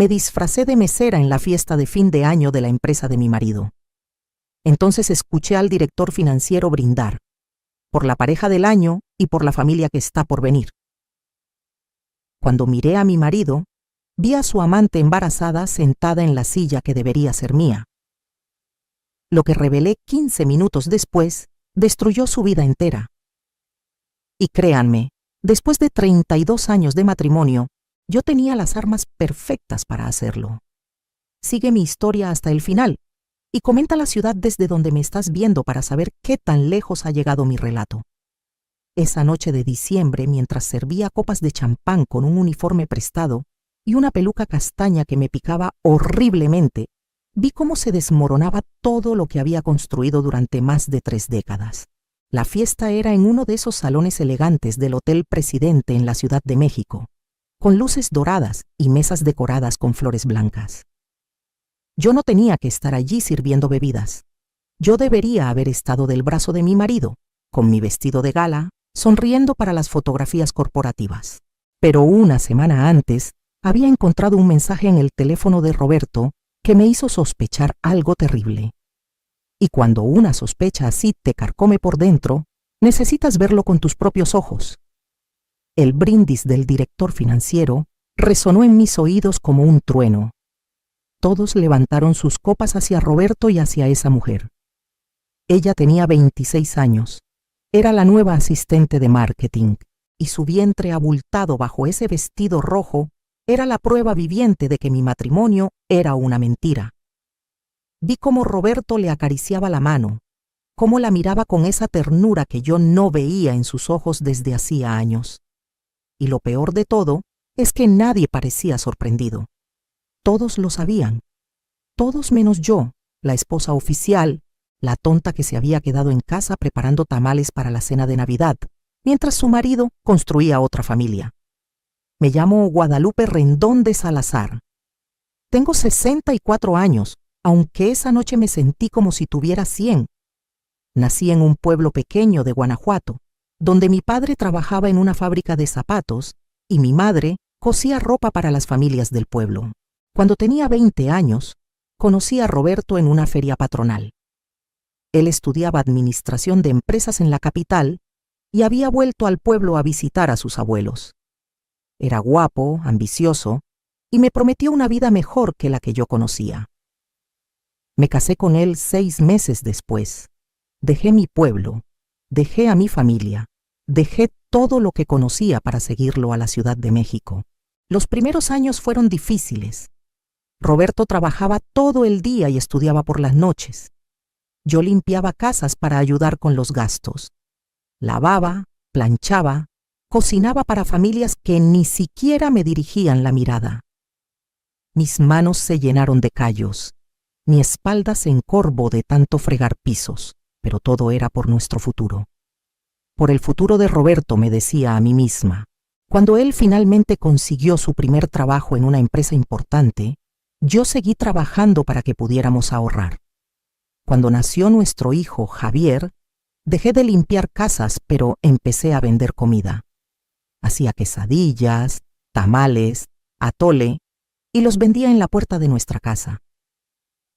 me disfracé de mesera en la fiesta de fin de año de la empresa de mi marido. Entonces escuché al director financiero brindar, por la pareja del año y por la familia que está por venir. Cuando miré a mi marido, vi a su amante embarazada sentada en la silla que debería ser mía. Lo que revelé 15 minutos después destruyó su vida entera. Y créanme, después de 32 años de matrimonio, yo tenía las armas perfectas para hacerlo. Sigue mi historia hasta el final y comenta la ciudad desde donde me estás viendo para saber qué tan lejos ha llegado mi relato. Esa noche de diciembre, mientras servía copas de champán con un uniforme prestado y una peluca castaña que me picaba horriblemente, vi cómo se desmoronaba todo lo que había construido durante más de 3 décadas. La fiesta era en uno de esos salones elegantes del Hotel Presidente en la Ciudad de México, con luces doradas y mesas decoradas con flores blancas. Yo no tenía que estar allí sirviendo bebidas. Yo debería haber estado del brazo de mi marido, con mi vestido de gala, sonriendo para las fotografías corporativas. Pero una semana antes, había encontrado un mensaje en el teléfono de Roberto que me hizo sospechar algo terrible. Y cuando una sospecha así te carcome por dentro, necesitas verlo con tus propios ojos. El brindis del director financiero resonó en mis oídos como un trueno. Todos levantaron sus copas hacia Roberto y hacia esa mujer. Ella tenía 26 años. Era la nueva asistente de marketing, y su vientre abultado bajo ese vestido rojo era la prueba viviente de que mi matrimonio era una mentira. Vi cómo Roberto le acariciaba la mano, cómo la miraba con esa ternura que yo no veía en sus ojos desde hacía años. Y lo peor de todo es que nadie parecía sorprendido. Todos lo sabían. Todos menos yo, la esposa oficial, la tonta que se había quedado en casa preparando tamales para la cena de Navidad, mientras su marido construía otra familia. Me llamo Guadalupe Rendón de Salazar. Tengo 64 años, aunque esa noche me sentí como si tuviera 100. Nací en un pueblo pequeño de Guanajuato, donde mi padre trabajaba en una fábrica de zapatos y mi madre cosía ropa para las familias del pueblo. Cuando tenía 20 años, conocí a Roberto en una feria patronal. Él estudiaba administración de empresas en la capital y había vuelto al pueblo a visitar a sus abuelos. Era guapo, ambicioso, y me prometió una vida mejor que la que yo conocía. Me casé con él 6 meses después. Dejé mi pueblo, dejé a mi familia, dejé todo lo que conocía para seguirlo a la Ciudad de México. Los primeros años fueron difíciles. Roberto trabajaba todo el día y estudiaba por las noches. Yo limpiaba casas para ayudar con los gastos. Lavaba, planchaba, cocinaba para familias que ni siquiera me dirigían la mirada. Mis manos se llenaron de callos. Mi espalda se encorvó de tanto fregar pisos, pero todo era por nuestro futuro. Por el futuro de Roberto, me decía a mí misma. Cuando él finalmente consiguió su primer trabajo en una empresa importante, yo seguí trabajando para que pudiéramos ahorrar. Cuando nació nuestro hijo, Javier, dejé de limpiar casas, pero empecé a vender comida. Hacía quesadillas, tamales, atole, y los vendía en la puerta de nuestra casa.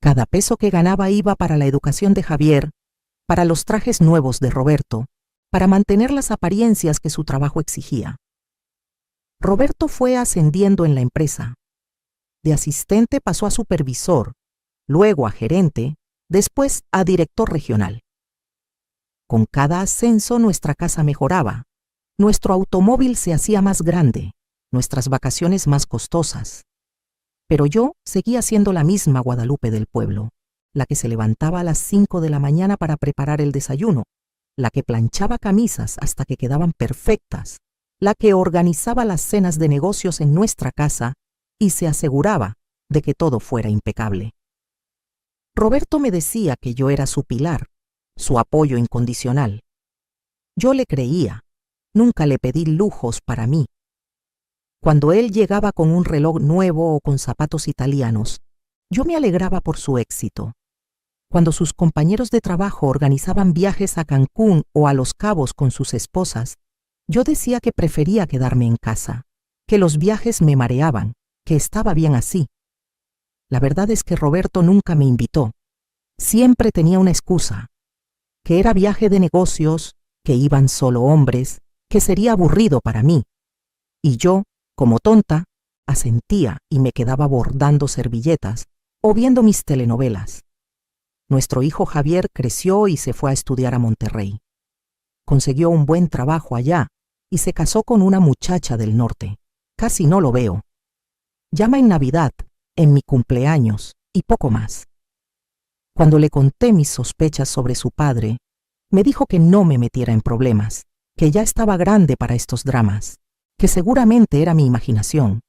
Cada peso que ganaba iba para la educación de Javier, para los trajes nuevos de Roberto, para mantener las apariencias que su trabajo exigía. Roberto fue ascendiendo en la empresa. De asistente pasó a supervisor, luego a gerente, después a director regional. Con cada ascenso nuestra casa mejoraba, nuestro automóvil se hacía más grande, nuestras vacaciones más costosas. Pero yo seguía siendo la misma Guadalupe del pueblo, la que se levantaba a las 5 de la mañana para preparar el desayuno, la que planchaba camisas hasta que quedaban perfectas, la que organizaba las cenas de negocios en nuestra casa y se aseguraba de que todo fuera impecable. Roberto me decía que yo era su pilar, su apoyo incondicional. Yo le creía, nunca le pedí lujos para mí. Cuando él llegaba con un reloj nuevo o con zapatos italianos, yo me alegraba por su éxito. Cuando sus compañeros de trabajo organizaban viajes a Cancún o a Los Cabos con sus esposas, yo decía que prefería quedarme en casa, que los viajes me mareaban, que estaba bien así. La verdad es que Roberto nunca me invitó. Siempre tenía una excusa, que era viaje de negocios, que iban solo hombres, que sería aburrido para mí. Y yo, como tonta, asentía y me quedaba bordando servilletas o viendo mis telenovelas. Nuestro hijo Javier creció y se fue a estudiar a Monterrey. Consiguió un buen trabajo allá y se casó con una muchacha del norte. Casi no lo veo. Llama en Navidad, en mi cumpleaños y poco más. Cuando le conté mis sospechas sobre su padre, me dijo que no me metiera en problemas, que ya estaba grande para estos dramas, que seguramente era mi imaginación.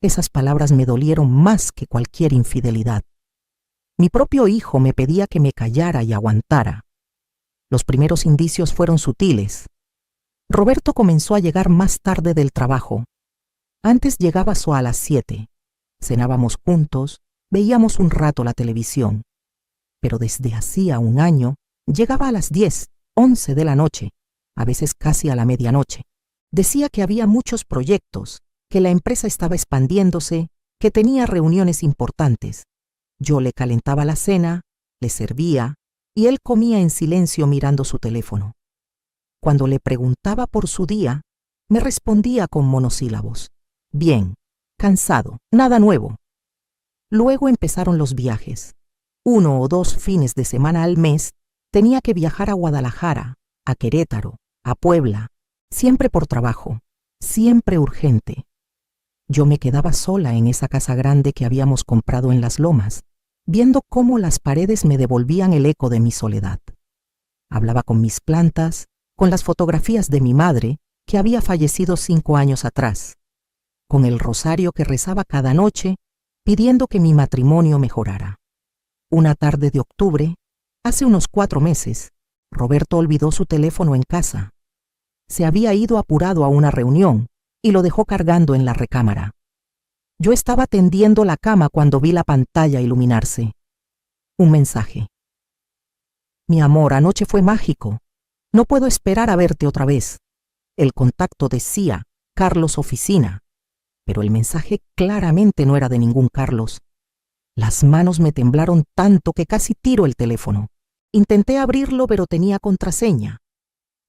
Esas palabras me dolieron más que cualquier infidelidad. Mi propio hijo me pedía que me callara y aguantara. Los primeros indicios fueron sutiles. Roberto comenzó a llegar más tarde del trabajo. Antes llegaba a las 7. Cenábamos juntos, veíamos un rato la televisión. Pero desde hacía un año llegaba a las 10, 11 de la noche, a veces casi a la medianoche. Decía que había muchos proyectos, que la empresa estaba expandiéndose, que tenía reuniones importantes. Yo le calentaba la cena, le servía, y él comía en silencio mirando su teléfono. Cuando le preguntaba por su día, me respondía con monosílabos. Bien, cansado, nada nuevo. Luego empezaron los viajes. 1 o 2 fines de semana al mes tenía que viajar a Guadalajara, a Querétaro, a Puebla, siempre por trabajo, siempre urgente. Yo me quedaba sola en esa casa grande que habíamos comprado en Las Lomas, viendo cómo las paredes me devolvían el eco de mi soledad. Hablaba con mis plantas, con las fotografías de mi madre, que había fallecido 5 años atrás, con el rosario que rezaba cada noche, pidiendo que mi matrimonio mejorara. Una tarde de octubre, hace unos 4 meses, Roberto olvidó su teléfono en casa. Se había ido apurado a una reunión y lo dejó cargando en la recámara. Yo estaba tendiendo la cama cuando vi la pantalla iluminarse. Un mensaje. Mi amor, anoche fue mágico. No puedo esperar a verte otra vez. El contacto decía Carlos Oficina, pero el mensaje claramente no era de ningún Carlos. Las manos me temblaron tanto que casi tiro el teléfono. Intenté abrirlo, pero tenía contraseña.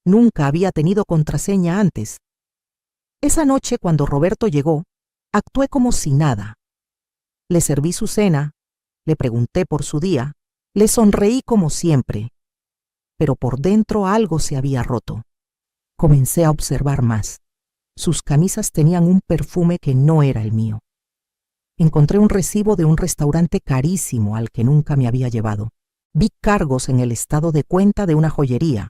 Nunca había tenido contraseña antes. Esa noche, cuando Roberto llegó, actué como si nada. Le serví su cena, le pregunté por su día, le sonreí como siempre. Pero por dentro algo se había roto. Comencé a observar más. Sus camisas tenían un perfume que no era el mío. Encontré un recibo de un restaurante carísimo al que nunca me había llevado. Vi cargos en el estado de cuenta de una joyería,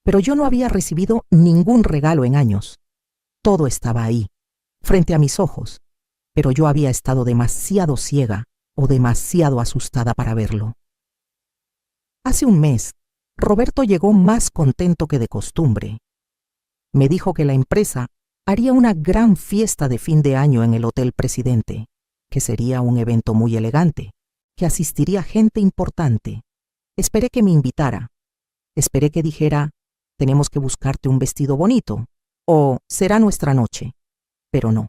pero yo no había recibido ningún regalo en años. Todo estaba ahí, frente a mis ojos, pero yo había estado demasiado ciega o demasiado asustada para verlo. Hace un mes, Roberto llegó más contento que de costumbre. Me dijo que la empresa haría una gran fiesta de fin de año en el Hotel Presidente, que sería un evento muy elegante, que asistiría gente importante. Esperé que me invitara. Esperé que dijera, tenemos que buscarte un vestido bonito, o será nuestra noche. Pero no.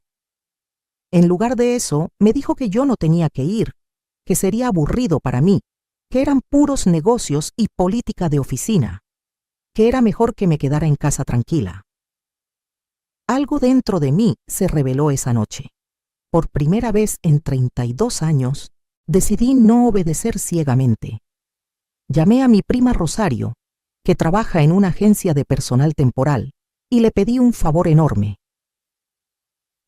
En lugar de eso, me dijo que yo no tenía que ir, que sería aburrido para mí, que eran puros negocios y política de oficina, que era mejor que me quedara en casa tranquila. Algo dentro de mí se reveló esa noche. Por primera vez en 32 años, decidí no obedecer ciegamente. Llamé a mi prima Rosario, que trabaja en una agencia de personal temporal, y le pedí un favor enorme.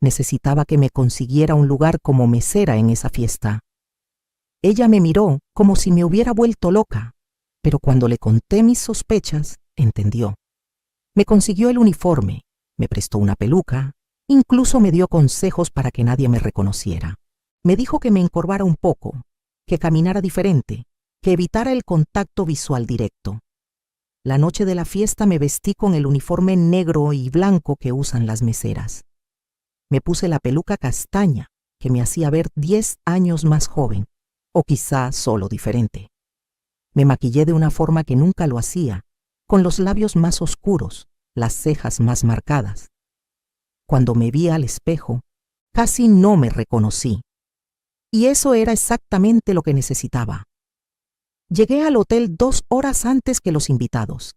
Necesitaba que me consiguiera un lugar como mesera en esa fiesta. Ella me miró como si me hubiera vuelto loca, pero cuando le conté mis sospechas, entendió. Me consiguió el uniforme, me prestó una peluca, incluso me dio consejos para que nadie me reconociera. Me dijo que me encorvara un poco, que caminara diferente, que evitara el contacto visual directo. La noche de la fiesta me vestí con el uniforme negro y blanco que usan las meseras. Me puse la peluca castaña, que me hacía ver 10 años más joven, o quizá solo diferente. Me maquillé de una forma que nunca lo hacía, con los labios más oscuros, las cejas más marcadas. Cuando me vi al espejo, Casi no me reconocí. Y eso era exactamente lo que necesitaba. Llegué al hotel 2 horas antes que los invitados.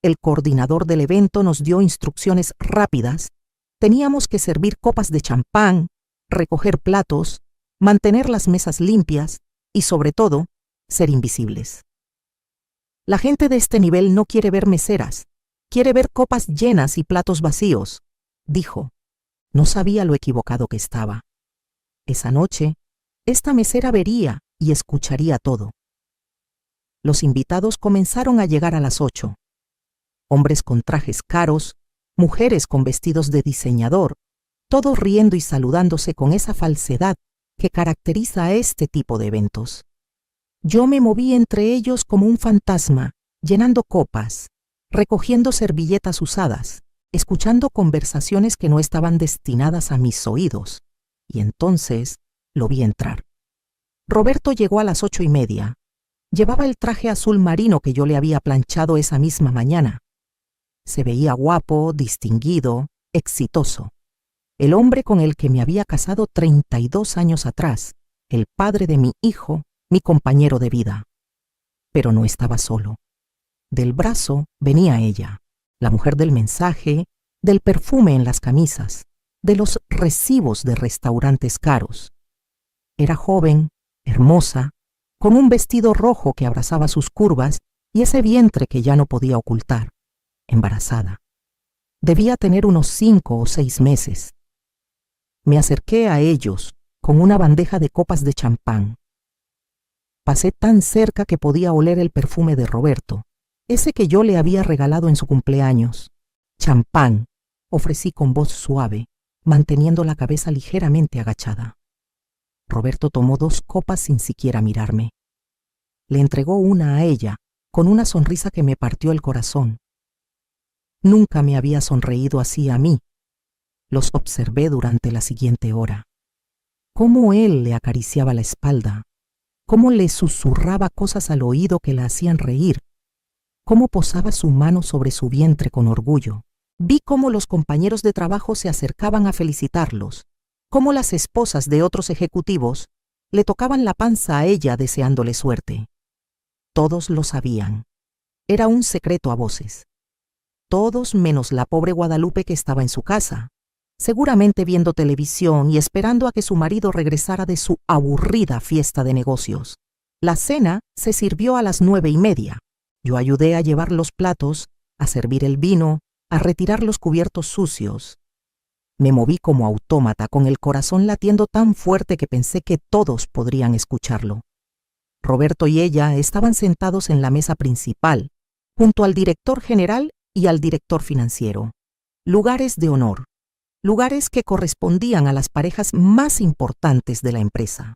El coordinador del evento nos dio instrucciones rápidas. Teníamos que servir copas de champán, recoger platos, mantener las mesas limpias y, sobre todo, ser invisibles. La gente de este nivel no quiere ver meseras, quiere ver copas llenas y platos vacíos, dijo. No sabía lo equivocado que estaba. Esa noche, esta mesera vería y escucharía todo. Los invitados comenzaron a llegar a las 8. Hombres con trajes caros, mujeres con vestidos de diseñador, todos riendo y saludándose con esa falsedad que caracteriza a este tipo de eventos. Yo me moví entre ellos como un fantasma, llenando copas, recogiendo servilletas usadas, escuchando conversaciones que no estaban destinadas a mis oídos, y entonces lo vi entrar. Roberto llegó a las 8:30. Llevaba el traje azul marino que yo le había planchado esa misma mañana. Se veía guapo, distinguido, exitoso. El hombre con el que me había casado 32 años atrás, el padre de mi hijo, mi compañero de vida. Pero no estaba solo. Del brazo venía ella, la mujer del mensaje, del perfume en las camisas, de los recibos de restaurantes caros. Era joven, hermosa, con un vestido rojo que abrazaba sus curvas y ese vientre que ya no podía ocultar, embarazada. Debía tener unos 5 o 6 meses. Me acerqué a ellos con una bandeja de copas de champán. Pasé tan cerca que podía oler el perfume de Roberto, ese que yo le había regalado en su cumpleaños. Champán, ofrecí con voz suave, manteniendo la cabeza ligeramente agachada. Roberto tomó 2 copas sin siquiera mirarme. Le entregó una a ella, con una sonrisa que me partió el corazón. Nunca me había sonreído así a mí. Los observé durante la siguiente hora. Cómo él le acariciaba la espalda, cómo le susurraba cosas al oído que la hacían reír, cómo posaba su mano sobre su vientre con orgullo. Vi cómo los compañeros de trabajo se acercaban a felicitarlos, cómo las esposas de otros ejecutivos le tocaban la panza a ella deseándole suerte. Todos lo sabían. Era un secreto a voces. Todos menos la pobre Guadalupe que estaba en su casa, seguramente viendo televisión y esperando a que su marido regresara de su aburrida fiesta de negocios. La cena se sirvió a las 9:30. Yo ayudé a llevar los platos, a servir el vino, a retirar los cubiertos sucios. Me moví como autómata, con el corazón latiendo tan fuerte que pensé que todos podrían escucharlo. Roberto y ella estaban sentados en la mesa principal, junto al director general y al director financiero. Lugares de honor, lugares que correspondían a las parejas más importantes de la empresa.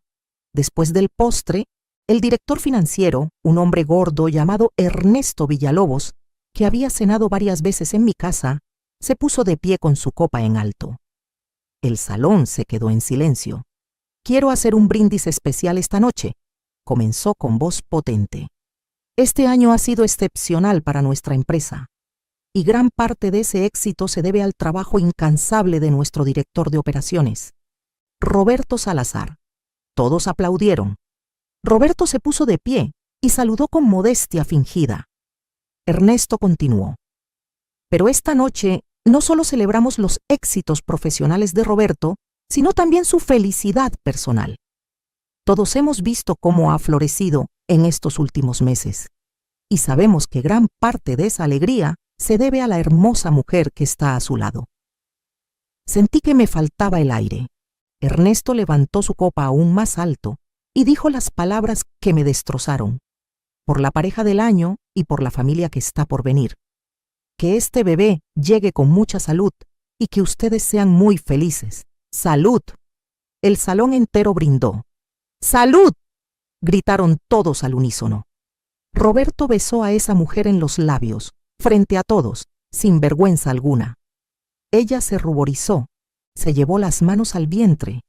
Después del postre, el director financiero, un hombre gordo llamado Ernesto Villalobos, que había cenado varias veces en mi casa, se puso de pie con su copa en alto. El salón se quedó en silencio. Quiero hacer un brindis especial esta noche, comenzó con voz potente. Este año ha sido excepcional para nuestra empresa, y gran parte de ese éxito se debe al trabajo incansable de nuestro director de operaciones, Roberto Salazar. Todos aplaudieron. Roberto se puso de pie y saludó con modestia fingida. Ernesto continuó. Pero esta noche no solo celebramos los éxitos profesionales de Roberto, sino también su felicidad personal. Todos hemos visto cómo ha florecido en estos últimos meses, y sabemos que gran parte de esa alegría se debe a la hermosa mujer que está a su lado. Sentí que me faltaba el aire. Ernesto levantó su copa aún más alto y dijo las palabras que me destrozaron. Por la pareja del año y por la familia que está por venir. Que este bebé llegue con mucha salud y que ustedes sean muy felices. ¡Salud! El salón entero brindó. ¡Salud!, gritaron todos al unísono. Roberto besó a esa mujer en los labios, frente a todos, sin vergüenza alguna. Ella se ruborizó, se llevó las manos al vientre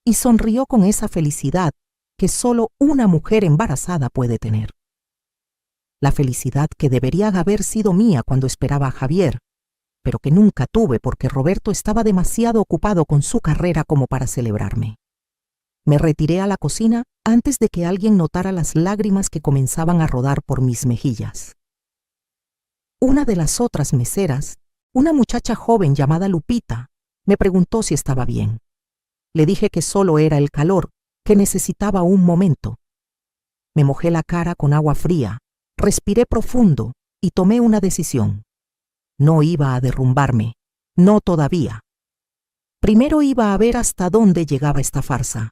y sonrió con esa felicidad que solo una mujer embarazada puede tener. La felicidad que debería haber sido mía cuando esperaba a Javier, pero que nunca tuve porque Roberto estaba demasiado ocupado con su carrera como para celebrarme. Me retiré a la cocina antes de que alguien notara las lágrimas que comenzaban a rodar por mis mejillas. Una de las otras meseras, una muchacha joven llamada Lupita, me preguntó si estaba bien. Le dije que solo era el calor, que necesitaba un momento. Me mojé la cara con agua fría, respiré profundo y tomé una decisión. No iba a derrumbarme, no todavía. Primero iba a ver hasta dónde llegaba esta farsa.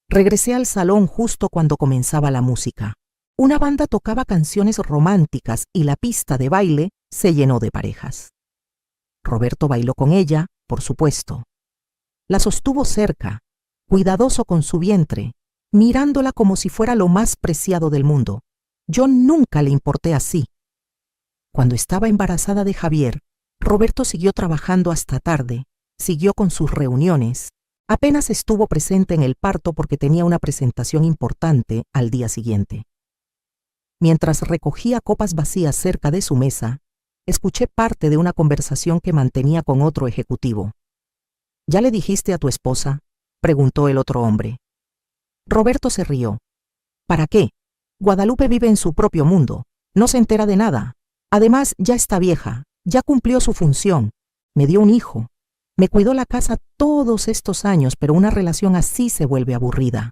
Regresé al salón justo cuando comenzaba la música. Una banda tocaba canciones románticas y la pista de baile se llenó de parejas. Roberto bailó con ella, por supuesto. La sostuvo cerca, cuidadoso con su vientre, mirándola como si fuera lo más preciado del mundo. Yo nunca le importé así. Cuando estaba embarazada de Javier, Roberto siguió trabajando hasta tarde, siguió con sus reuniones. Apenas estuvo presente en el parto porque tenía una presentación importante al día siguiente. Mientras recogía copas vacías cerca de su mesa, escuché parte de una conversación que mantenía con otro ejecutivo. ¿Ya le dijiste a tu esposa?, preguntó el otro hombre. Roberto se rió. ¿Para qué? Guadalupe vive en su propio mundo, no se entera de nada. Además, ya está vieja, ya cumplió su función, me dio un hijo, me cuidó la casa todos estos años, pero una relación así se vuelve aburrida.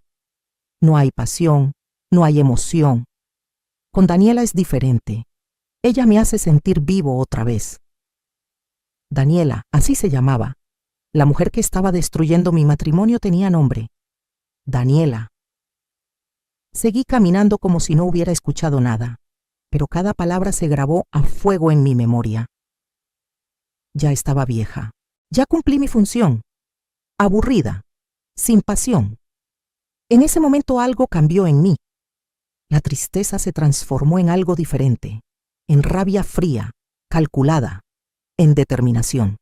No hay pasión, no hay emoción. Con Daniela es diferente. Ella me hace sentir vivo otra vez. Daniela, así se llamaba. La mujer que estaba destruyendo mi matrimonio tenía nombre. Daniela. Seguí caminando como si no hubiera escuchado nada, pero cada palabra se grabó a fuego en mi memoria. Ya estaba vieja. Ya cumplí mi función. Aburrida. Sin pasión. En ese momento algo cambió en mí. La tristeza se transformó en algo diferente, en rabia fría, calculada, en determinación.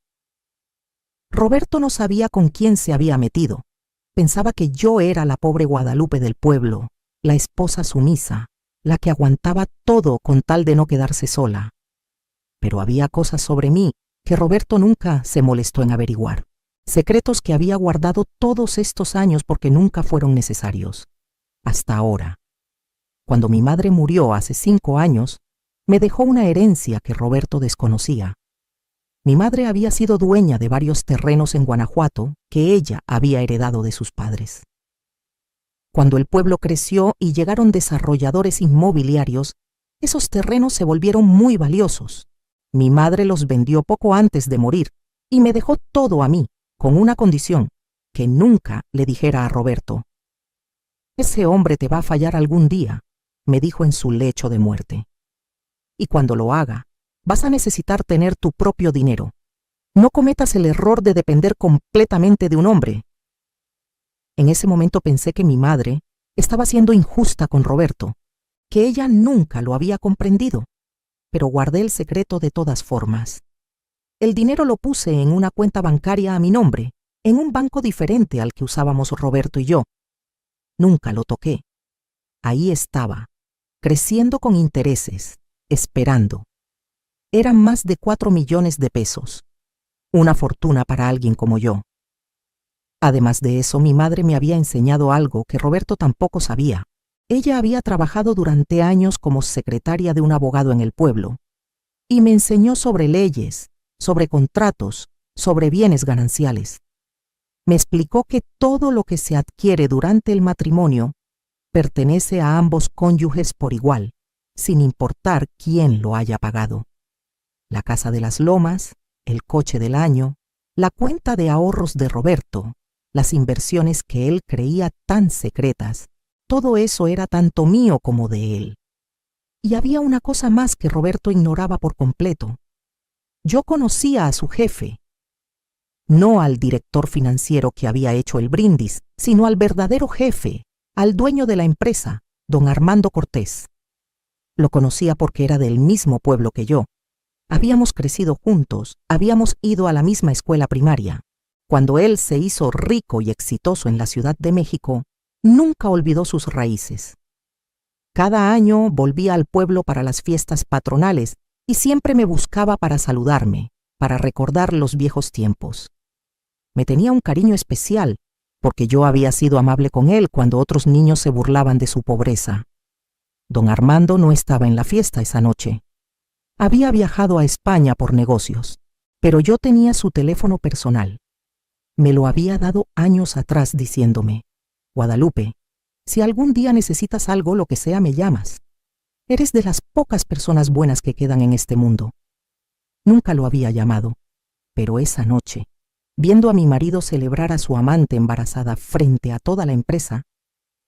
Roberto no sabía con quién se había metido. Pensaba que yo era la pobre Guadalupe del pueblo, la esposa sumisa, la que aguantaba todo con tal de no quedarse sola. Pero había cosas sobre mí que Roberto nunca se molestó en averiguar. Secretos que había guardado todos estos años porque nunca fueron necesarios. Hasta ahora. Cuando mi madre murió hace 5 años, me dejó una herencia que Roberto desconocía. Mi madre había sido dueña de varios terrenos en Guanajuato que ella había heredado de sus padres. Cuando el pueblo creció y llegaron desarrolladores inmobiliarios, esos terrenos se volvieron muy valiosos. Mi madre los vendió poco antes de morir y me dejó todo a mí, con una condición, que nunca le dijera a Roberto. Ese hombre te va a fallar algún día, me dijo en su lecho de muerte. Y cuando lo haga, vas a necesitar tener tu propio dinero. No cometas el error de depender completamente de un hombre. En ese momento pensé que mi madre estaba siendo injusta con Roberto, que ella nunca lo había comprendido, pero guardé el secreto de todas formas. El dinero lo puse en una cuenta bancaria a mi nombre, en un banco diferente al que usábamos Roberto y yo. Nunca lo toqué. Ahí estaba, creciendo con intereses, esperando. Eran más de 4 millones de pesos. Una fortuna para alguien como yo. Además de eso, mi madre me había enseñado algo que Roberto tampoco sabía. Ella había trabajado durante años como secretaria de un abogado en el pueblo, y me enseñó sobre leyes, sobre contratos, sobre bienes gananciales. Me explicó que todo lo que se adquiere durante el matrimonio pertenece a ambos cónyuges por igual, sin importar quién lo haya pagado. La casa de las lomas, el coche del año, la cuenta de ahorros de Roberto, las inversiones que él creía tan secretas, todo eso era tanto mío como de él. Y había una cosa más que Roberto ignoraba por completo. Yo conocía a su jefe, no al director financiero que había hecho el brindis, sino al verdadero jefe, al dueño de la empresa, don Armando Cortés. Lo conocía porque era del mismo pueblo que yo. Habíamos crecido juntos, habíamos ido a la misma escuela primaria. Cuando él se hizo rico y exitoso en la Ciudad de México, nunca olvidó sus raíces. Cada año volvía al pueblo para las fiestas patronales y siempre me buscaba para saludarme, para recordar los viejos tiempos. Me tenía un cariño especial, porque yo había sido amable con él cuando otros niños se burlaban de su pobreza. Don Armando no estaba en la fiesta esa noche. Había viajado a España por negocios, pero yo tenía su teléfono personal. Me lo había dado años atrás diciéndome: Guadalupe, si algún día necesitas algo, lo que sea, me llamas. Eres de las pocas personas buenas que quedan en este mundo. Nunca lo había llamado, pero esa noche, viendo a mi marido celebrar a su amante embarazada frente a toda la empresa,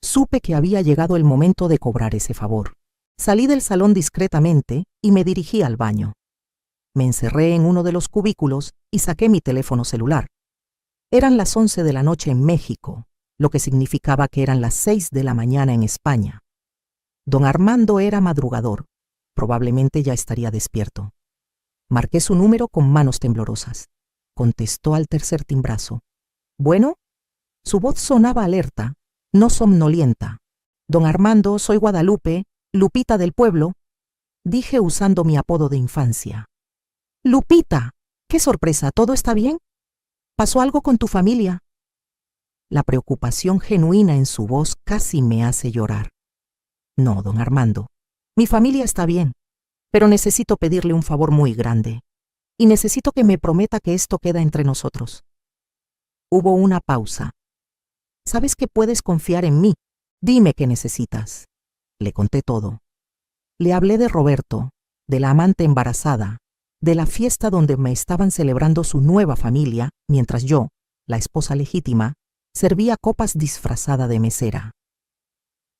supe que había llegado el momento de cobrar ese favor. Salí del salón discretamente y me dirigí al baño. Me encerré en uno de los cubículos y saqué mi teléfono celular. Eran las 11 de la noche en México, lo que significaba que eran las 6 de la mañana en España. Don Armando era madrugador. Probablemente ya estaría despierto. Marqué su número con manos temblorosas. Contestó al tercer timbrazo. ¿Bueno? Su voz sonaba alerta, no somnolienta. Don Armando, soy Guadalupe, Lupita del pueblo, dije usando mi apodo de infancia. Lupita, qué sorpresa, ¿todo está bien? ¿Pasó algo con tu familia? La preocupación genuina en su voz casi me hace llorar. No, don Armando, mi familia está bien, pero necesito pedirle un favor muy grande, y necesito que me prometa que esto queda entre nosotros. Hubo una pausa. Sabes que puedes confiar en mí. Dime qué necesitas. Le conté todo. Le hablé de Roberto, de la amante embarazada, de la fiesta donde me estaban celebrando su nueva familia, mientras yo, la esposa legítima, servía copas disfrazada de mesera.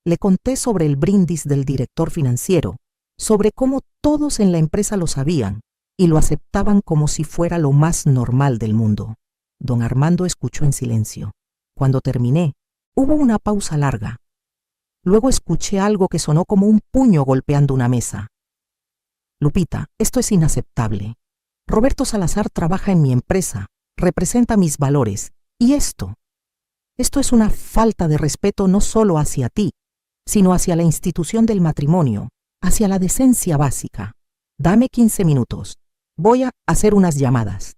Le conté sobre el brindis del director financiero, sobre cómo todos en la empresa lo sabían y lo aceptaban como si fuera lo más normal del mundo. Don Armando escuchó en silencio. Cuando terminé, hubo una pausa larga. Luego escuché algo que sonó como un puño golpeando una mesa. Lupita, esto es inaceptable. Roberto Salazar trabaja en mi empresa, representa mis valores, y esto es una falta de respeto no solo hacia ti, sino hacia la institución del matrimonio, hacia la decencia básica. Dame 15 minutos. Voy a hacer unas llamadas.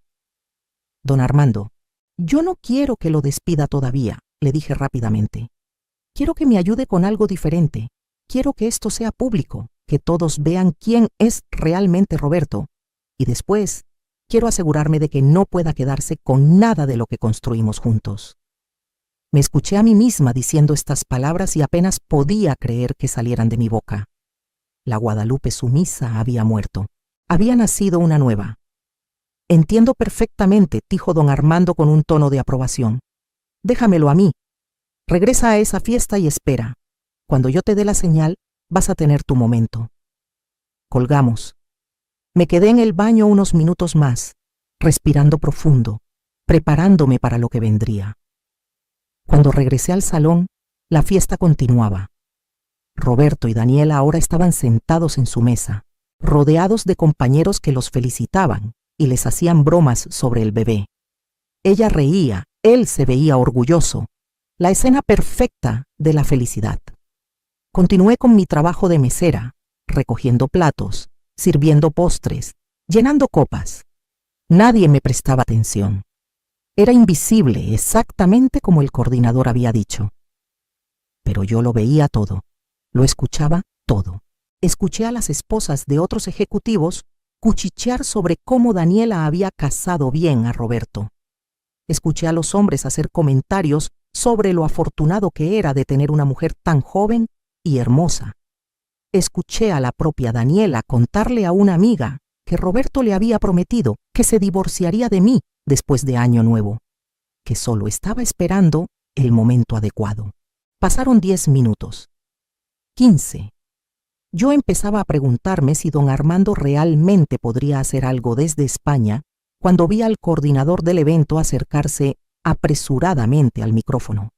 Don Armando, yo no quiero que lo despida todavía, le dije rápidamente. Quiero que me ayude con algo diferente. Quiero que esto sea público, que todos vean quién es realmente Roberto. Y después, quiero asegurarme de que no pueda quedarse con nada de lo que construimos juntos. Me escuché a mí misma diciendo estas palabras y apenas podía creer que salieran de mi boca. La Guadalupe sumisa había muerto. Había nacido una nueva. Entiendo perfectamente, dijo don Armando con un tono de aprobación. Déjamelo a mí. Regresa a esa fiesta y espera. Cuando yo te dé la señal, vas a tener tu momento. Colgamos. Me quedé en el baño unos minutos más, respirando profundo, preparándome para lo que vendría. Cuando regresé al salón, la fiesta continuaba. Roberto y Daniela ahora estaban sentados en su mesa, rodeados de compañeros que los felicitaban y les hacían bromas sobre el bebé. Ella reía, él se veía orgulloso, la escena perfecta de la felicidad. Continué con mi trabajo de mesera, recogiendo platos, sirviendo postres, llenando copas. Nadie me prestaba atención. Era invisible, exactamente como el coordinador había dicho. Pero yo lo veía todo, lo escuchaba todo. Escuché a las esposas de otros ejecutivos cuchichear sobre cómo Daniela había casado bien a Roberto. Escuché a los hombres hacer comentarios sobre lo afortunado que era de tener una mujer tan joven y hermosa. Escuché a la propia Daniela contarle a una amiga que Roberto le había prometido que se divorciaría de mí después de Año Nuevo, que solo estaba esperando el momento adecuado. Pasaron 10 minutos. 15. Yo empezaba a preguntarme si don Armando realmente podría hacer algo desde España cuando vi al coordinador del evento acercarse apresuradamente al micrófono.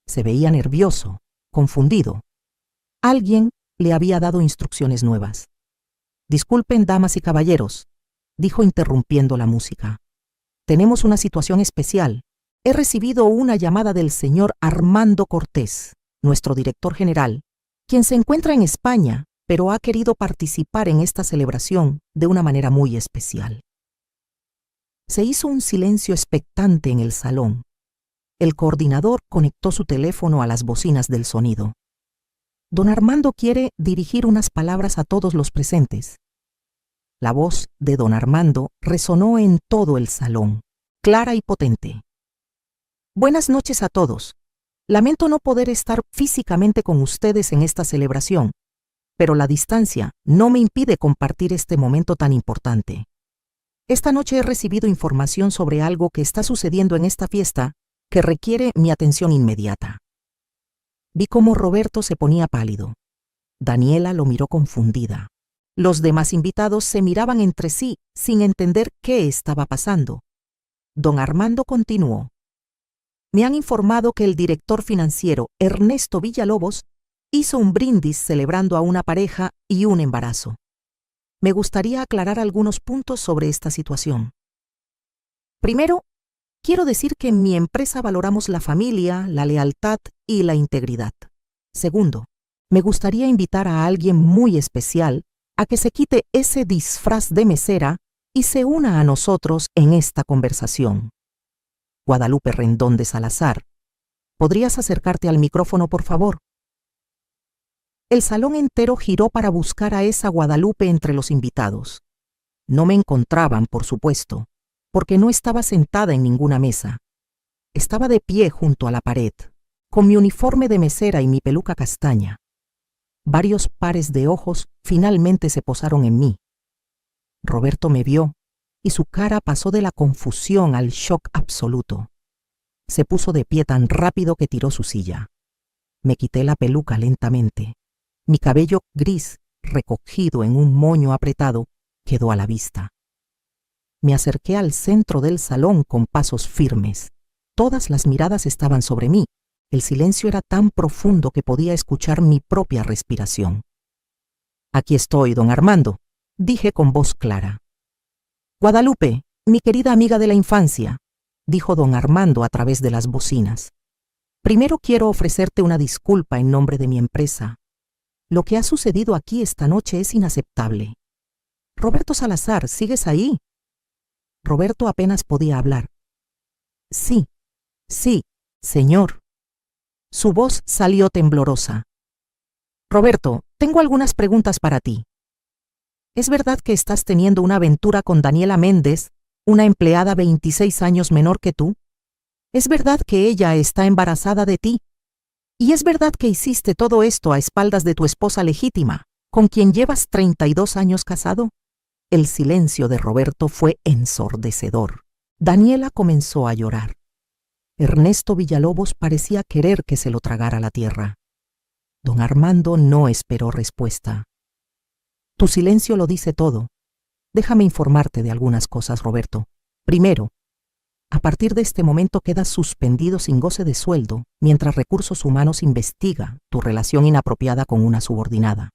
Se veía nervioso, confundido. Alguien le había dado instrucciones nuevas. Disculpen, damas y caballeros, dijo interrumpiendo la música. Tenemos una situación especial. He recibido una llamada del señor Armando Cortés, nuestro director general, quien se encuentra en España, pero ha querido participar en esta celebración de una manera muy especial. Se hizo un silencio expectante en el salón. El coordinador conectó su teléfono a las bocinas del sonido. Don Armando quiere dirigir unas palabras a todos los presentes. La voz de don Armando resonó en todo el salón, clara y potente. Buenas noches a todos. Lamento no poder estar físicamente con ustedes en esta celebración, pero la distancia no me impide compartir este momento tan importante. Esta noche he recibido información sobre algo que está sucediendo en esta fiesta que requiere mi atención inmediata. Vi cómo Roberto se ponía pálido. Daniela lo miró confundida. Los demás invitados se miraban entre sí sin entender qué estaba pasando. Don Armando continuó. Me han informado que el director financiero, Ernesto Villalobos, hizo un brindis celebrando a una pareja y un embarazo. Me gustaría aclarar algunos puntos sobre esta situación. Primero, quiero decir que en mi empresa valoramos la familia, la lealtad y la integridad. Segundo, me gustaría invitar a alguien muy especial a que se quite ese disfraz de mesera y se una a nosotros en esta conversación. Guadalupe Rendón de Salazar, ¿podrías acercarte al micrófono, por favor? El salón entero giró para buscar a esa Guadalupe entre los invitados. No me encontraban, por supuesto, porque no estaba sentada en ninguna mesa. Estaba de pie junto a la pared, con mi uniforme de mesera y mi peluca castaña. Varios pares de ojos finalmente se posaron en mí. Roberto me vio y su cara pasó de la confusión al shock absoluto. Se puso de pie tan rápido que tiró su silla. Me quité la peluca lentamente. Mi cabello gris, recogido en un moño apretado, quedó a la vista. Me acerqué al centro del salón con pasos firmes. Todas las miradas estaban sobre mí. El silencio era tan profundo que podía escuchar mi propia respiración. Aquí estoy, don Armando, dije con voz clara. Guadalupe, mi querida amiga de la infancia, dijo don Armando a través de las bocinas. Primero quiero ofrecerte una disculpa en nombre de mi empresa. Lo que ha sucedido aquí esta noche es inaceptable. Roberto Salazar, ¿sigues ahí? Roberto apenas podía hablar. Sí, señor. Su voz salió temblorosa. Roberto, tengo algunas preguntas para ti. ¿Es verdad que estás teniendo una aventura con Daniela Méndez, una empleada 26 años menor que tú? ¿Es verdad que ella está embarazada de ti? ¿Y es verdad que hiciste todo esto a espaldas de tu esposa legítima, con quien llevas 32 años casado? El silencio de Roberto fue ensordecedor. Daniela comenzó a llorar. Ernesto Villalobos parecía querer que se lo tragara la tierra. Don Armando no esperó respuesta. Tu silencio lo dice todo. Déjame informarte de algunas cosas, Roberto. Primero, a partir de este momento quedas suspendido sin goce de sueldo mientras Recursos Humanos investiga tu relación inapropiada con una subordinada,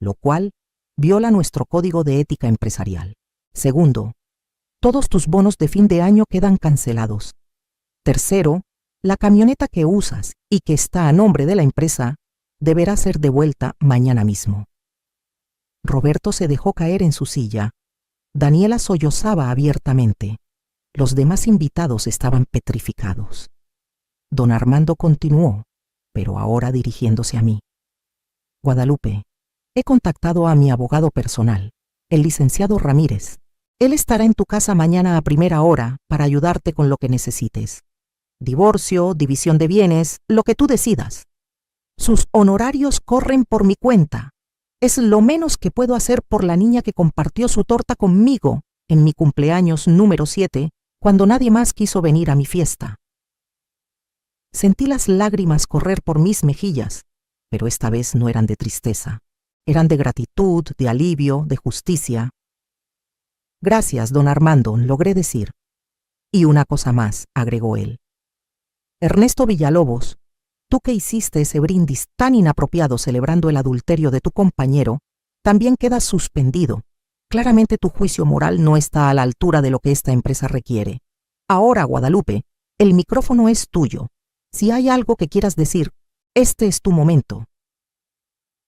lo cual viola nuestro código de ética empresarial. Segundo, todos tus bonos de fin de año quedan cancelados. Tercero, la camioneta que usas y que está a nombre de la empresa deberá ser devuelta mañana mismo. Roberto se dejó caer en su silla. Daniela sollozaba abiertamente. Los demás invitados estaban petrificados. Don Armando continuó, pero ahora dirigiéndose a mí. Guadalupe, he contactado a mi abogado personal, el licenciado Ramírez. Él estará en tu casa mañana a primera hora para ayudarte con lo que necesites. Divorcio, división de bienes, lo que tú decidas. Sus honorarios corren por mi cuenta. Es lo menos que puedo hacer por la niña que compartió su torta conmigo en mi cumpleaños número 7, cuando nadie más quiso venir a mi fiesta. Sentí las lágrimas correr por mis mejillas, pero esta vez no eran de tristeza. Eran de gratitud, de alivio, de justicia. Gracias, don Armando, logré decir. Y una cosa más, agregó él. Ernesto Villalobos, tú que hiciste ese brindis tan inapropiado celebrando el adulterio de tu compañero, también quedas suspendido. Claramente tu juicio moral no está a la altura de lo que esta empresa requiere. Ahora, Guadalupe, el micrófono es tuyo. Si hay algo que quieras decir, este es tu momento.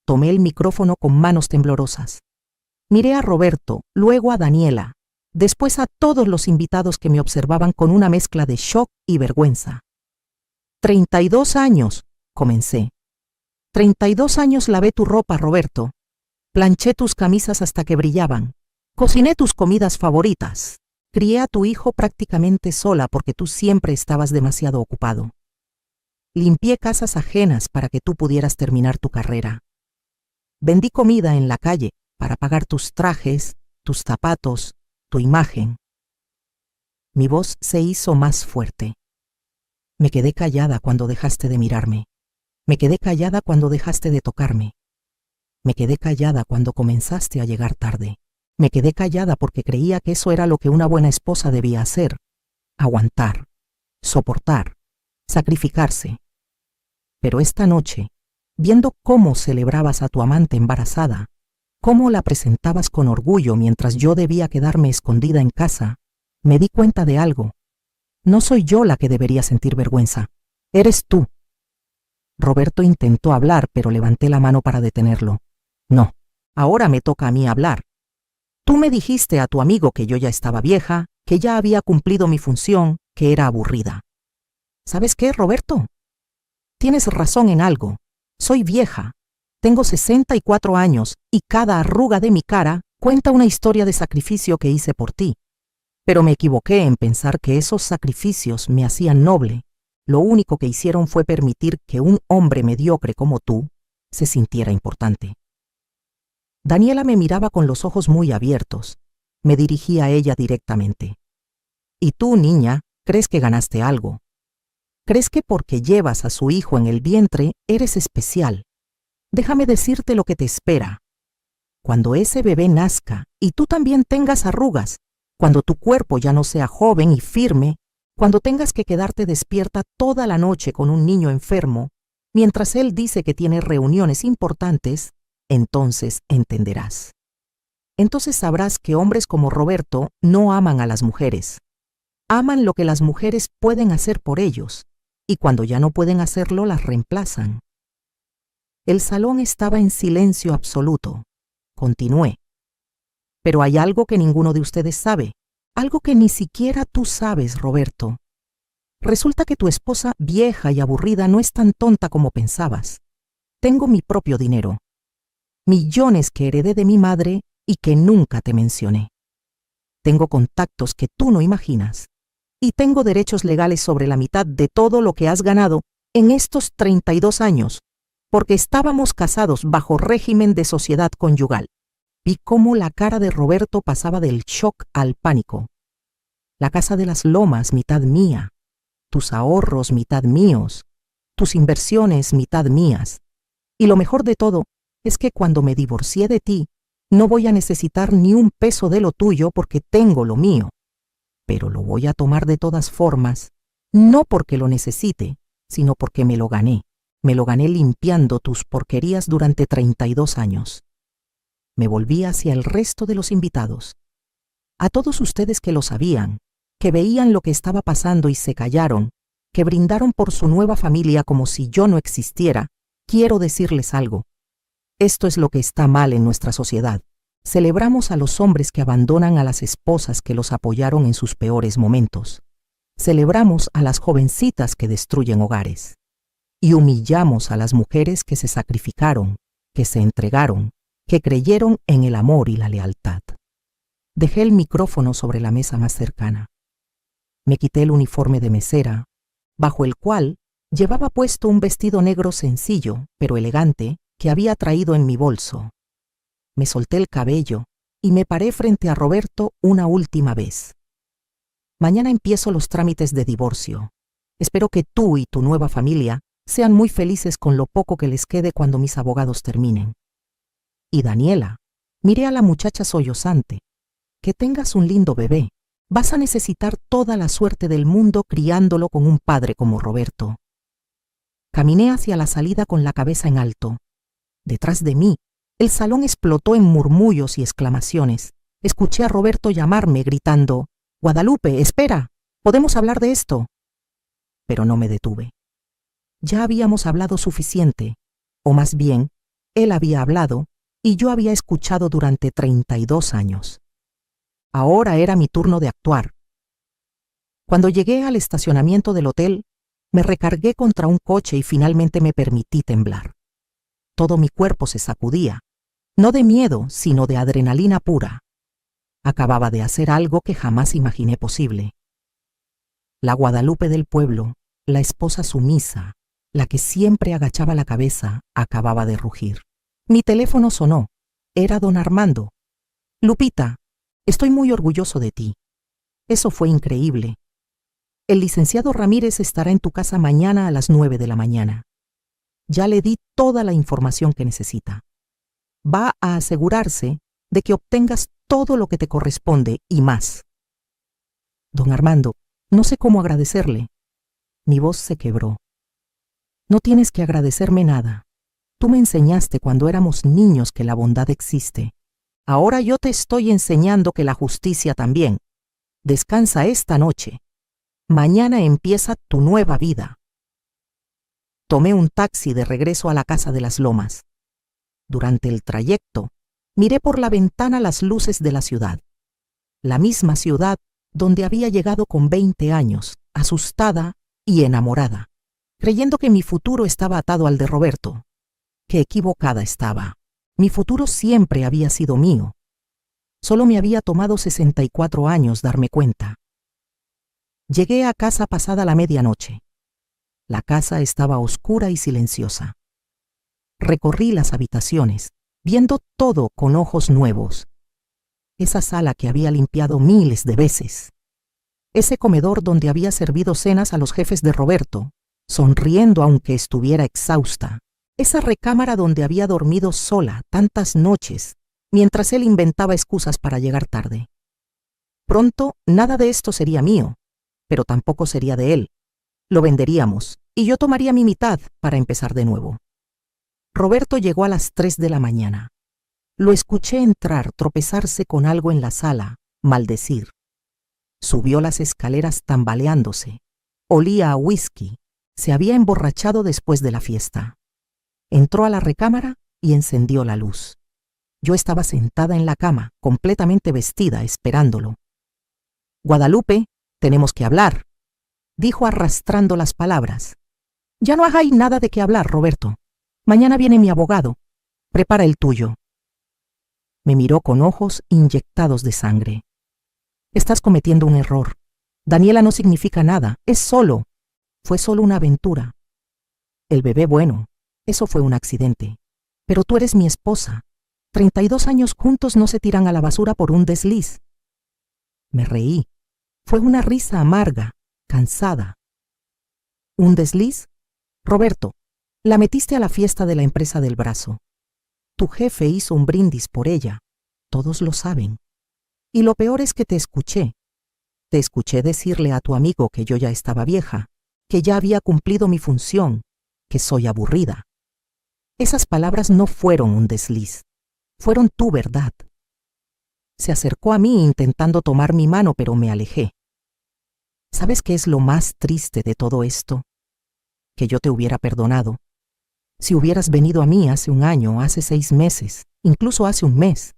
Tomé el micrófono con manos temblorosas. Miré a Roberto, luego a Daniela. después a todos los invitados que me observaban con una mezcla de shock y vergüenza. 32 años, comencé. 32 años lavé tu ropa, Roberto. Planché tus camisas hasta que brillaban. Cociné tus comidas favoritas. Crié a tu hijo prácticamente sola porque tú siempre estabas demasiado ocupado. Limpié casas ajenas para que tú pudieras terminar tu carrera. Vendí comida en la calle para pagar tus trajes, tus zapatos, tu imagen. Mi voz se hizo más fuerte. Me quedé callada cuando dejaste de mirarme. Me quedé callada cuando dejaste de tocarme. Me quedé callada cuando comenzaste a llegar tarde. Me quedé callada porque creía que eso era lo que una buena esposa debía hacer. Aguantar, soportar, sacrificarse. Pero esta noche, viendo cómo celebrabas a tu amante embarazada, cómo la presentabas con orgullo mientras yo debía quedarme escondida en casa, me di cuenta de algo. No soy yo la que debería sentir vergüenza. Eres tú. Roberto intentó hablar, pero levanté la mano para detenerlo. No, ahora me toca a mí hablar. Tú me dijiste a tu amigo que yo ya estaba vieja, que ya había cumplido mi función, que era aburrida. ¿Sabes qué, Roberto? Tienes razón en algo. Soy vieja. Tengo 64 años y cada arruga de mi cara cuenta una historia de sacrificio que hice por ti. Pero me equivoqué en pensar que esos sacrificios me hacían noble. Lo único que hicieron fue permitir que un hombre mediocre como tú se sintiera importante. Daniela me miraba con los ojos muy abiertos. Me dirigí a ella directamente. ¿Y tú, niña, crees que ganaste algo? ¿Crees que porque llevas a su hijo en el vientre eres especial? Déjame decirte lo que te espera. Cuando ese bebé nazca y tú también tengas arrugas, cuando tu cuerpo ya no sea joven y firme, cuando tengas que quedarte despierta toda la noche con un niño enfermo, mientras él dice que tiene reuniones importantes, entonces entenderás. Entonces sabrás que hombres como Roberto no aman a las mujeres. Aman lo que las mujeres pueden hacer por ellos, y cuando ya no pueden hacerlo, las reemplazan. El salón estaba en silencio absoluto. Continué. Pero hay algo que ninguno de ustedes sabe, algo que ni siquiera tú sabes, Roberto. Resulta que tu esposa vieja y aburrida no es tan tonta como pensabas. Tengo mi propio dinero. Millones que heredé de mi madre y que nunca te mencioné. Tengo contactos que tú no imaginas. Y tengo derechos legales sobre la mitad de todo lo que has ganado en estos 32 años, porque estábamos casados bajo régimen de sociedad conyugal. Vi cómo la cara de Roberto pasaba del shock al pánico. La casa de las Lomas, mitad mía. Tus ahorros, mitad míos. Tus inversiones, mitad mías. Y lo mejor de todo es que cuando me divorcié de ti, no voy a necesitar ni un peso de lo tuyo porque tengo lo mío. Pero lo voy a tomar de todas formas, no porque lo necesite, sino porque me lo gané. Me lo gané limpiando tus porquerías durante 32 años. Me volví hacia el resto de los invitados. A todos ustedes que lo sabían, que veían lo que estaba pasando y se callaron, que brindaron por su nueva familia como si yo no existiera, quiero decirles algo. Esto es lo que está mal en nuestra sociedad. Celebramos a los hombres que abandonan a las esposas que los apoyaron en sus peores momentos. Celebramos a las jovencitas que destruyen hogares. Y humillamos a las mujeres que se sacrificaron, que se entregaron, que creyeron en el amor y la lealtad. Dejé el micrófono sobre la mesa más cercana. Me quité el uniforme de mesera, bajo el cual llevaba puesto un vestido negro sencillo, pero elegante, que había traído en mi bolso. Me solté el cabello y me paré frente a Roberto una última vez. Mañana empiezo los trámites de divorcio. Espero que tú y tu nueva familia sean muy felices con lo poco que les quede cuando mis abogados terminen. Y Daniela, miré a la muchacha sollozante. Que tengas un lindo bebé. Vas a necesitar toda la suerte del mundo criándolo con un padre como Roberto. Caminé hacia la salida con la cabeza en alto. Detrás de mí, el salón explotó en murmullos y exclamaciones. Escuché a Roberto llamarme gritando: «Guadalupe, espera, podemos hablar de esto». Pero no me detuve. Ya habíamos hablado suficiente, o más bien, él había hablado y yo había escuchado durante 32 años. Ahora era mi turno de actuar. Cuando llegué al estacionamiento del hotel, me recargué contra un coche y finalmente me permití temblar. Todo mi cuerpo se sacudía, no de miedo, sino de adrenalina pura. Acababa de hacer algo que jamás imaginé posible. La Guadalupe del pueblo, la esposa sumisa, la que siempre agachaba la cabeza, acababa de rugir. Mi teléfono sonó. Era don Armando. Lupita, estoy muy orgulloso de ti. Eso fue increíble. El licenciado Ramírez estará en tu casa mañana a las 9 de la mañana. Ya le di toda la información que necesita. Va a asegurarse de que obtengas todo lo que te corresponde y más. Don Armando, no sé cómo agradecerle. Mi voz se quebró. No tienes que agradecerme nada. Tú me enseñaste cuando éramos niños que la bondad existe. Ahora yo te estoy enseñando que la justicia también. Descansa esta noche. Mañana empieza tu nueva vida. Tomé un taxi de regreso a la casa de las Lomas. Durante el trayecto, miré por la ventana las luces de la ciudad. La misma ciudad donde había llegado con 20 años, asustada y enamorada, creyendo que mi futuro estaba atado al de Roberto. Qué equivocada estaba. Mi futuro siempre había sido mío. Solo me había tomado 64 años darme cuenta. Llegué a casa pasada la medianoche. La casa estaba oscura y silenciosa. Recorrí las habitaciones, viendo todo con ojos nuevos. Esa sala que había limpiado miles de veces. Ese comedor donde había servido cenas a los jefes de Roberto, sonriendo aunque estuviera exhausta. Esa recámara donde había dormido sola tantas noches, mientras él inventaba excusas para llegar tarde. Pronto nada de esto sería mío, pero tampoco sería de él. Lo venderíamos, y yo tomaría mi mitad para empezar de nuevo. Roberto llegó a las 3 de la mañana. Lo escuché entrar, tropezarse con algo en la sala, maldecir. Subió las escaleras tambaleándose. Olía a whisky. Se había emborrachado después de la fiesta. Entró a la recámara y encendió la luz. Yo estaba sentada en la cama, completamente vestida, esperándolo. Guadalupe, tenemos que hablar, dijo arrastrando las palabras. Ya no hay nada de qué hablar, Roberto. Mañana viene mi abogado. Prepara el tuyo. Me miró con ojos inyectados de sangre. Estás cometiendo un error. Daniela no significa nada, fue solo una aventura. El bebé, bueno, eso fue un accidente. Pero tú eres mi esposa. 32 años juntos no se tiran a la basura por un desliz. Me reí. Fue una risa amarga, cansada. ¿Un desliz? Roberto, la metiste a la fiesta de la empresa del brazo. Tu jefe hizo un brindis por ella. Todos lo saben. Y lo peor es que te escuché. Te escuché decirle a tu amigo que yo ya estaba vieja, que ya había cumplido mi función, que soy aburrida. Esas palabras no fueron un desliz. Fueron tu verdad. Se acercó a mí intentando tomar mi mano, pero me alejé. ¿Sabes qué es lo más triste de todo esto? Que yo te hubiera perdonado. Si hubieras venido a mí hace un año, hace 6 meses, incluso hace un mes,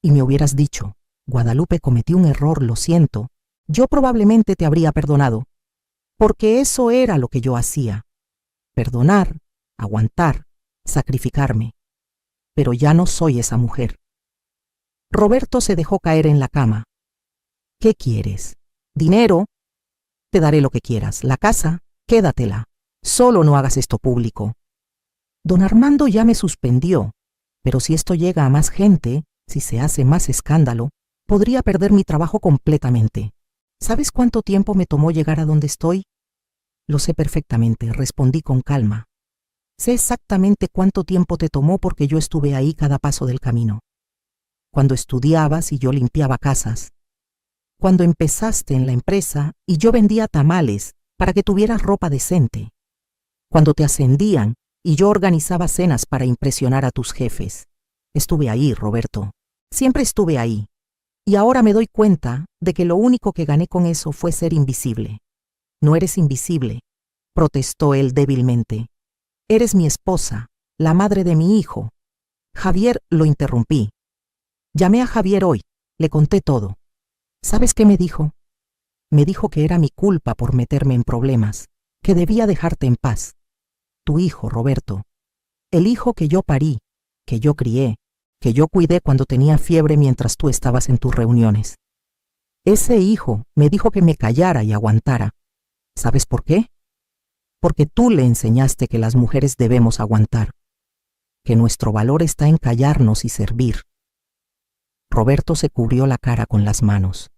y me hubieras dicho, Guadalupe, cometí un error, lo siento, yo probablemente te habría perdonado, porque eso era lo que yo hacía. Perdonar, aguantar, sacrificarme. Pero ya no soy esa mujer. Roberto se dejó caer en la cama. ¿Qué quieres? ¿Dinero? Te daré lo que quieras. ¿La casa? Quédatela. Solo no hagas esto público. Don Armando ya me suspendió, pero si esto llega a más gente, si se hace más escándalo, podría perder mi trabajo completamente. ¿Sabes cuánto tiempo me tomó llegar a donde estoy? Lo sé perfectamente, respondí con calma. Sé exactamente cuánto tiempo te tomó porque yo estuve ahí cada paso del camino. Cuando estudiabas y yo limpiaba casas. Cuando empezaste en la empresa y yo vendía tamales para que tuvieras ropa decente. Cuando te ascendían y yo organizaba cenas para impresionar a tus jefes. Estuve ahí, Roberto. Siempre estuve ahí. Y ahora me doy cuenta de que lo único que gané con eso fue ser invisible. No eres invisible, protestó él débilmente. Eres mi esposa, la madre de mi hijo. Javier, lo interrumpí. Llamé a Javier hoy, le conté todo. ¿Sabes qué me dijo? Me dijo que era mi culpa por meterme en problemas, que debía dejarte en paz. Tu hijo, Roberto. El hijo que yo parí, que yo crié, que yo cuidé cuando tenía fiebre mientras tú estabas en tus reuniones. Ese hijo me dijo que me callara y aguantara. ¿Sabes por qué? Porque tú le enseñaste que las mujeres debemos aguantar, que nuestro valor está en callarnos y servir. Roberto se cubrió la cara con las manos.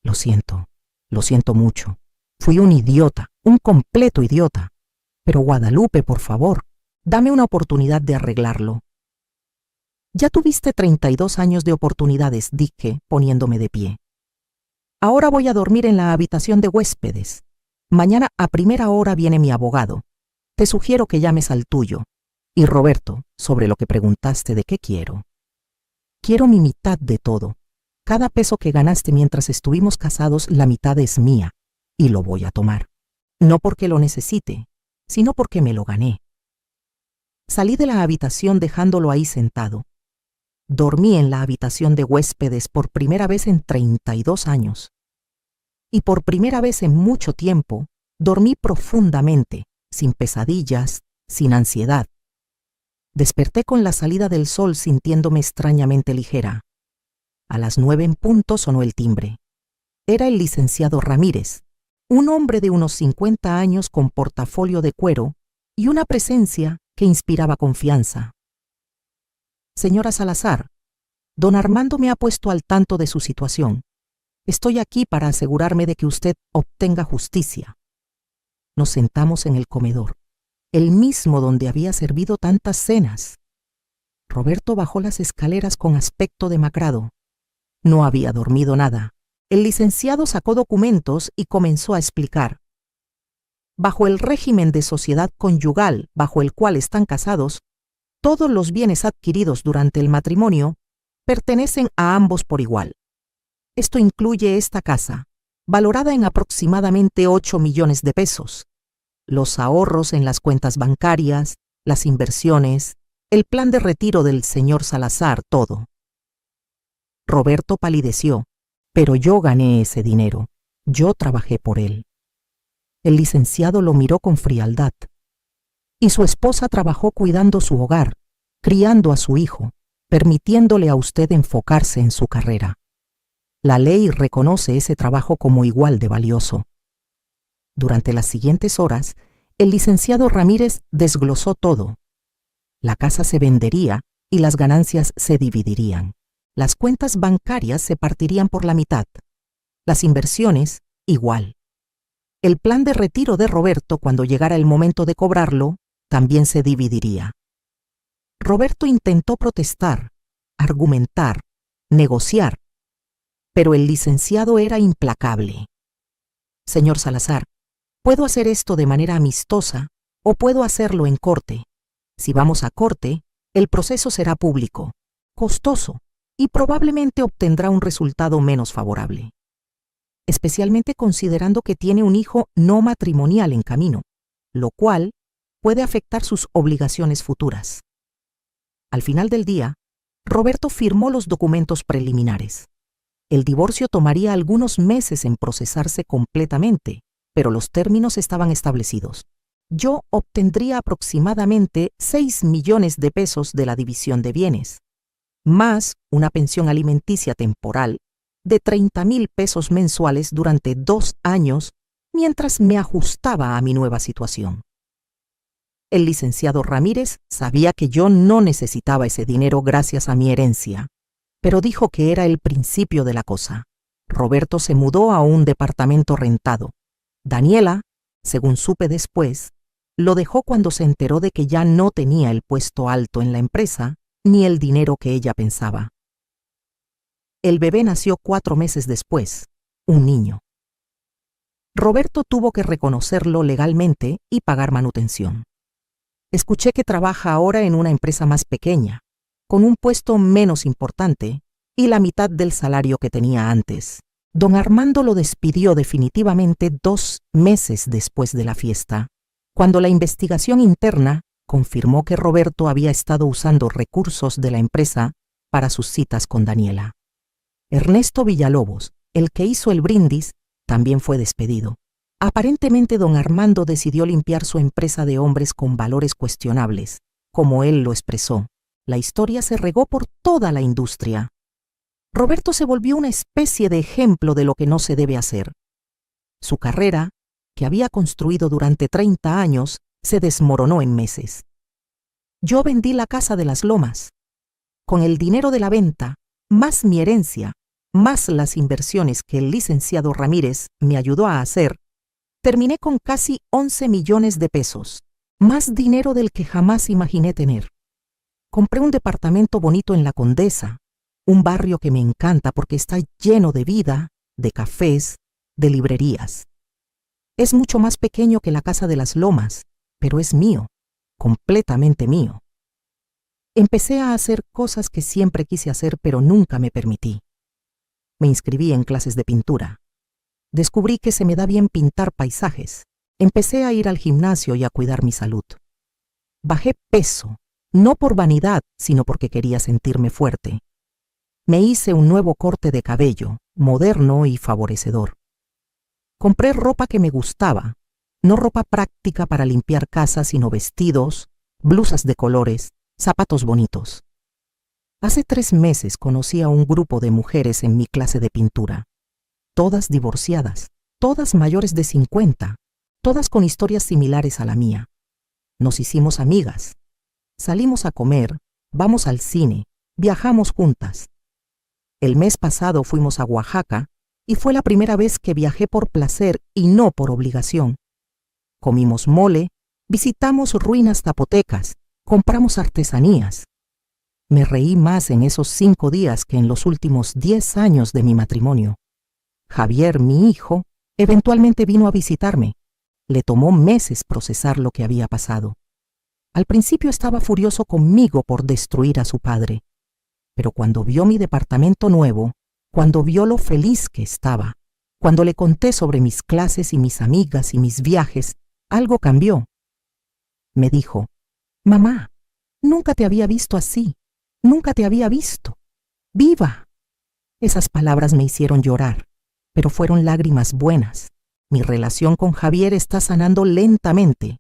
Lo siento mucho. Fui un idiota, un completo idiota. Pero Guadalupe, por favor, dame una oportunidad de arreglarlo. Ya tuviste 32 años de oportunidades, dije, poniéndome de pie. Ahora voy a dormir en la habitación de huéspedes. Mañana a primera hora viene mi abogado. Te sugiero que llames al tuyo. Y Roberto, sobre lo que preguntaste de qué quiero. Quiero mi mitad de todo. Cada peso que ganaste mientras estuvimos casados, la mitad es mía. Y lo voy a tomar. No porque lo necesite, sino porque me lo gané. Salí de la habitación dejándolo ahí sentado. Dormí en la habitación de huéspedes por primera vez en 32 años. Y por primera vez en mucho tiempo, dormí profundamente, sin pesadillas, sin ansiedad. Desperté con la salida del sol sintiéndome extrañamente ligera. A las 9 en punto sonó el timbre. Era el licenciado Ramírez, un hombre de unos 50 años con portafolio de cuero y una presencia que inspiraba confianza. Señora Salazar, don Armando me ha puesto al tanto de su situación. Estoy aquí para asegurarme de que usted obtenga justicia. Nos sentamos en el comedor, el mismo donde había servido tantas cenas. Roberto bajó las escaleras con aspecto demacrado. No había dormido nada. El licenciado sacó documentos y comenzó a explicar. Bajo el régimen de sociedad conyugal bajo el cual están casados, todos los bienes adquiridos durante el matrimonio pertenecen a ambos por igual. Esto incluye esta casa, valorada en aproximadamente 8 millones de pesos, los ahorros en las cuentas bancarias, las inversiones, el plan de retiro del señor Salazar, todo. Roberto palideció, pero yo gané ese dinero. Yo trabajé por él. El licenciado lo miró con frialdad. Y su esposa trabajó cuidando su hogar, criando a su hijo, permitiéndole a usted enfocarse en su carrera. La ley reconoce ese trabajo como igual de valioso. Durante las siguientes horas, el licenciado Ramírez desglosó todo. La casa se vendería y las ganancias se dividirían. Las cuentas bancarias se partirían por la mitad. Las inversiones, igual. El plan de retiro de Roberto, cuando llegara el momento de cobrarlo, también se dividiría. Roberto intentó protestar, argumentar, negociar, pero el licenciado era implacable. Señor Salazar, puedo hacer esto de manera amistosa o puedo hacerlo en corte. Si vamos a corte, el proceso será público, costoso y probablemente obtendrá un resultado menos favorable, especialmente considerando que tiene un hijo no matrimonial en camino, lo cual puede afectar sus obligaciones futuras. Al final del día, Roberto firmó los documentos preliminares. El divorcio tomaría algunos meses en procesarse completamente, pero los términos estaban establecidos. Yo obtendría aproximadamente 6 millones de pesos de la división de bienes, más una pensión alimenticia temporal de 30,000 pesos mensuales durante 2 años mientras me ajustaba a mi nueva situación. El licenciado Ramírez sabía que yo no necesitaba ese dinero gracias a mi herencia, pero dijo que era el principio de la cosa. Roberto se mudó a un departamento rentado. Daniela, según supe después, lo dejó cuando se enteró de que ya no tenía el puesto alto en la empresa ni el dinero que ella pensaba. El bebé nació 4 meses después, un niño. Roberto tuvo que reconocerlo legalmente y pagar manutención. Escuché que trabaja ahora en una empresa más pequeña, con un puesto menos importante y la mitad del salario que tenía antes. Don Armando lo despidió definitivamente 2 meses después de la fiesta, cuando la investigación interna confirmó que Roberto había estado usando recursos de la empresa para sus citas con Daniela. Ernesto Villalobos, El que hizo el brindis también fue despedido. Aparentemente don Armando decidió limpiar su empresa de hombres con valores cuestionables, como él lo expresó. La historia se regó por toda la industria. Roberto se volvió una especie de ejemplo de lo que no se debe hacer. Su carrera, que había construido durante 30 años, se desmoronó en meses. Yo vendí la casa de las Lomas. Con el dinero de la venta, más mi herencia, más las inversiones que el licenciado Ramírez me ayudó a hacer, terminé con casi 11 millones de pesos, más dinero del que jamás imaginé tener. Compré un departamento bonito en La Condesa, un barrio que me encanta porque está lleno de vida, de cafés, de librerías. Es mucho más pequeño que la casa de las Lomas, pero es mío, completamente mío. Empecé a hacer cosas que siempre quise hacer, pero nunca me permití. Me inscribí en clases de pintura. Descubrí que se me da bien pintar paisajes. Empecé a ir al gimnasio y a cuidar mi salud. Bajé peso, no por vanidad, sino porque quería sentirme fuerte. Me hice un nuevo corte de cabello, moderno y favorecedor. Compré ropa que me gustaba, no ropa práctica para limpiar casa, sino vestidos, blusas de colores, zapatos bonitos. Hace 3 meses conocí a un grupo de mujeres en mi clase de pintura. Todas divorciadas, todas mayores de 50, todas con historias similares a la mía. Nos hicimos amigas. Salimos a comer, vamos al cine, viajamos juntas. El mes pasado fuimos a Oaxaca y fue la primera vez que viajé por placer y no por obligación. Comimos mole, visitamos ruinas zapotecas, compramos artesanías. Me reí más en esos 5 días que en los últimos 10 años de mi matrimonio. Javier, mi hijo, eventualmente vino a visitarme. Le tomó meses procesar lo que había pasado. Al principio estaba furioso conmigo por destruir a su padre, pero cuando vio mi departamento nuevo, cuando vio lo feliz que estaba, cuando le conté sobre mis clases y mis amigas y mis viajes, algo cambió. Me dijo: «Mamá, nunca te había visto así, nunca te había visto. ¡Viva!». Esas palabras me hicieron llorar, pero fueron lágrimas buenas. Mi relación con Javier está sanando lentamente.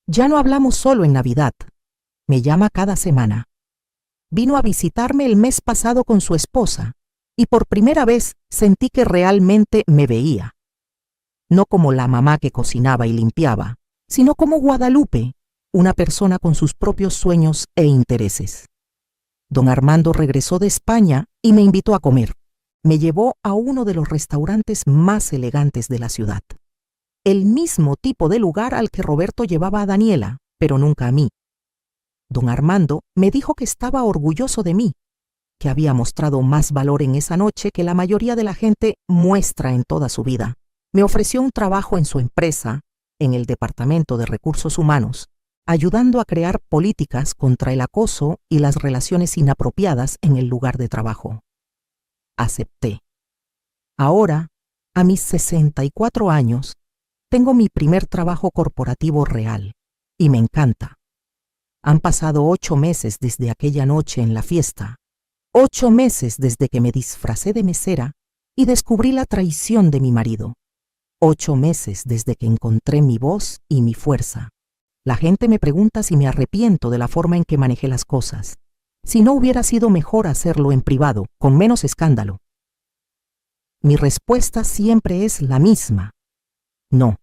Ya no hablamos solo en Navidad. Me llama cada semana. Vino a visitarme el mes pasado con su esposa y por primera vez sentí que realmente me veía. No como la mamá que cocinaba y limpiaba, sino como Guadalupe, una persona con sus propios sueños e intereses. Don Armando regresó de España y me invitó a comer. Me llevó a uno de los restaurantes más elegantes de la ciudad. El mismo tipo de lugar al que Roberto llevaba a Daniela, pero nunca a mí. Don Armando me dijo que estaba orgulloso de mí, que había mostrado más valor en esa noche que la mayoría de la gente muestra en toda su vida. Me ofreció un trabajo en su empresa, en el Departamento de Recursos Humanos, ayudando a crear políticas contra el acoso y las relaciones inapropiadas en el lugar de trabajo. Acepté. Ahora, a mis 64 años, tengo mi primer trabajo corporativo real, y me encanta. Han pasado 8 meses desde aquella noche en la fiesta, 8 meses desde que me disfracé de mesera y descubrí la traición de mi marido, 8 meses desde que encontré mi voz y mi fuerza. La gente me pregunta si me arrepiento de la forma en que manejé las cosas, si no hubiera sido mejor hacerlo en privado, con menos escándalo. Mi respuesta siempre es la misma: no.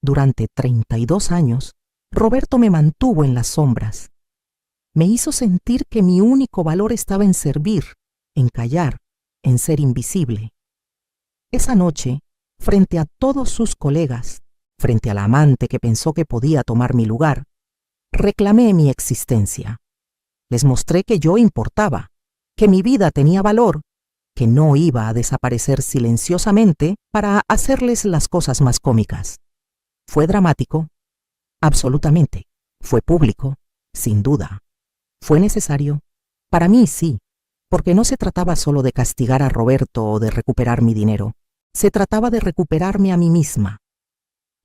Durante 32 años, Roberto me mantuvo en las sombras. Me hizo sentir que mi único valor estaba en servir, en callar, en ser invisible. Esa noche, frente a todos sus colegas, frente a la amante que pensó que podía tomar mi lugar, reclamé mi existencia. Les mostré que yo importaba, que mi vida tenía valor, que no iba a desaparecer silenciosamente para hacerles las cosas más cómicas. ¿Fue dramático? Absolutamente. ¿Fue público? Sin duda. ¿Fue necesario? Para mí sí, porque no se trataba solo de castigar a Roberto o de recuperar mi dinero. Se trataba de recuperarme a mí misma,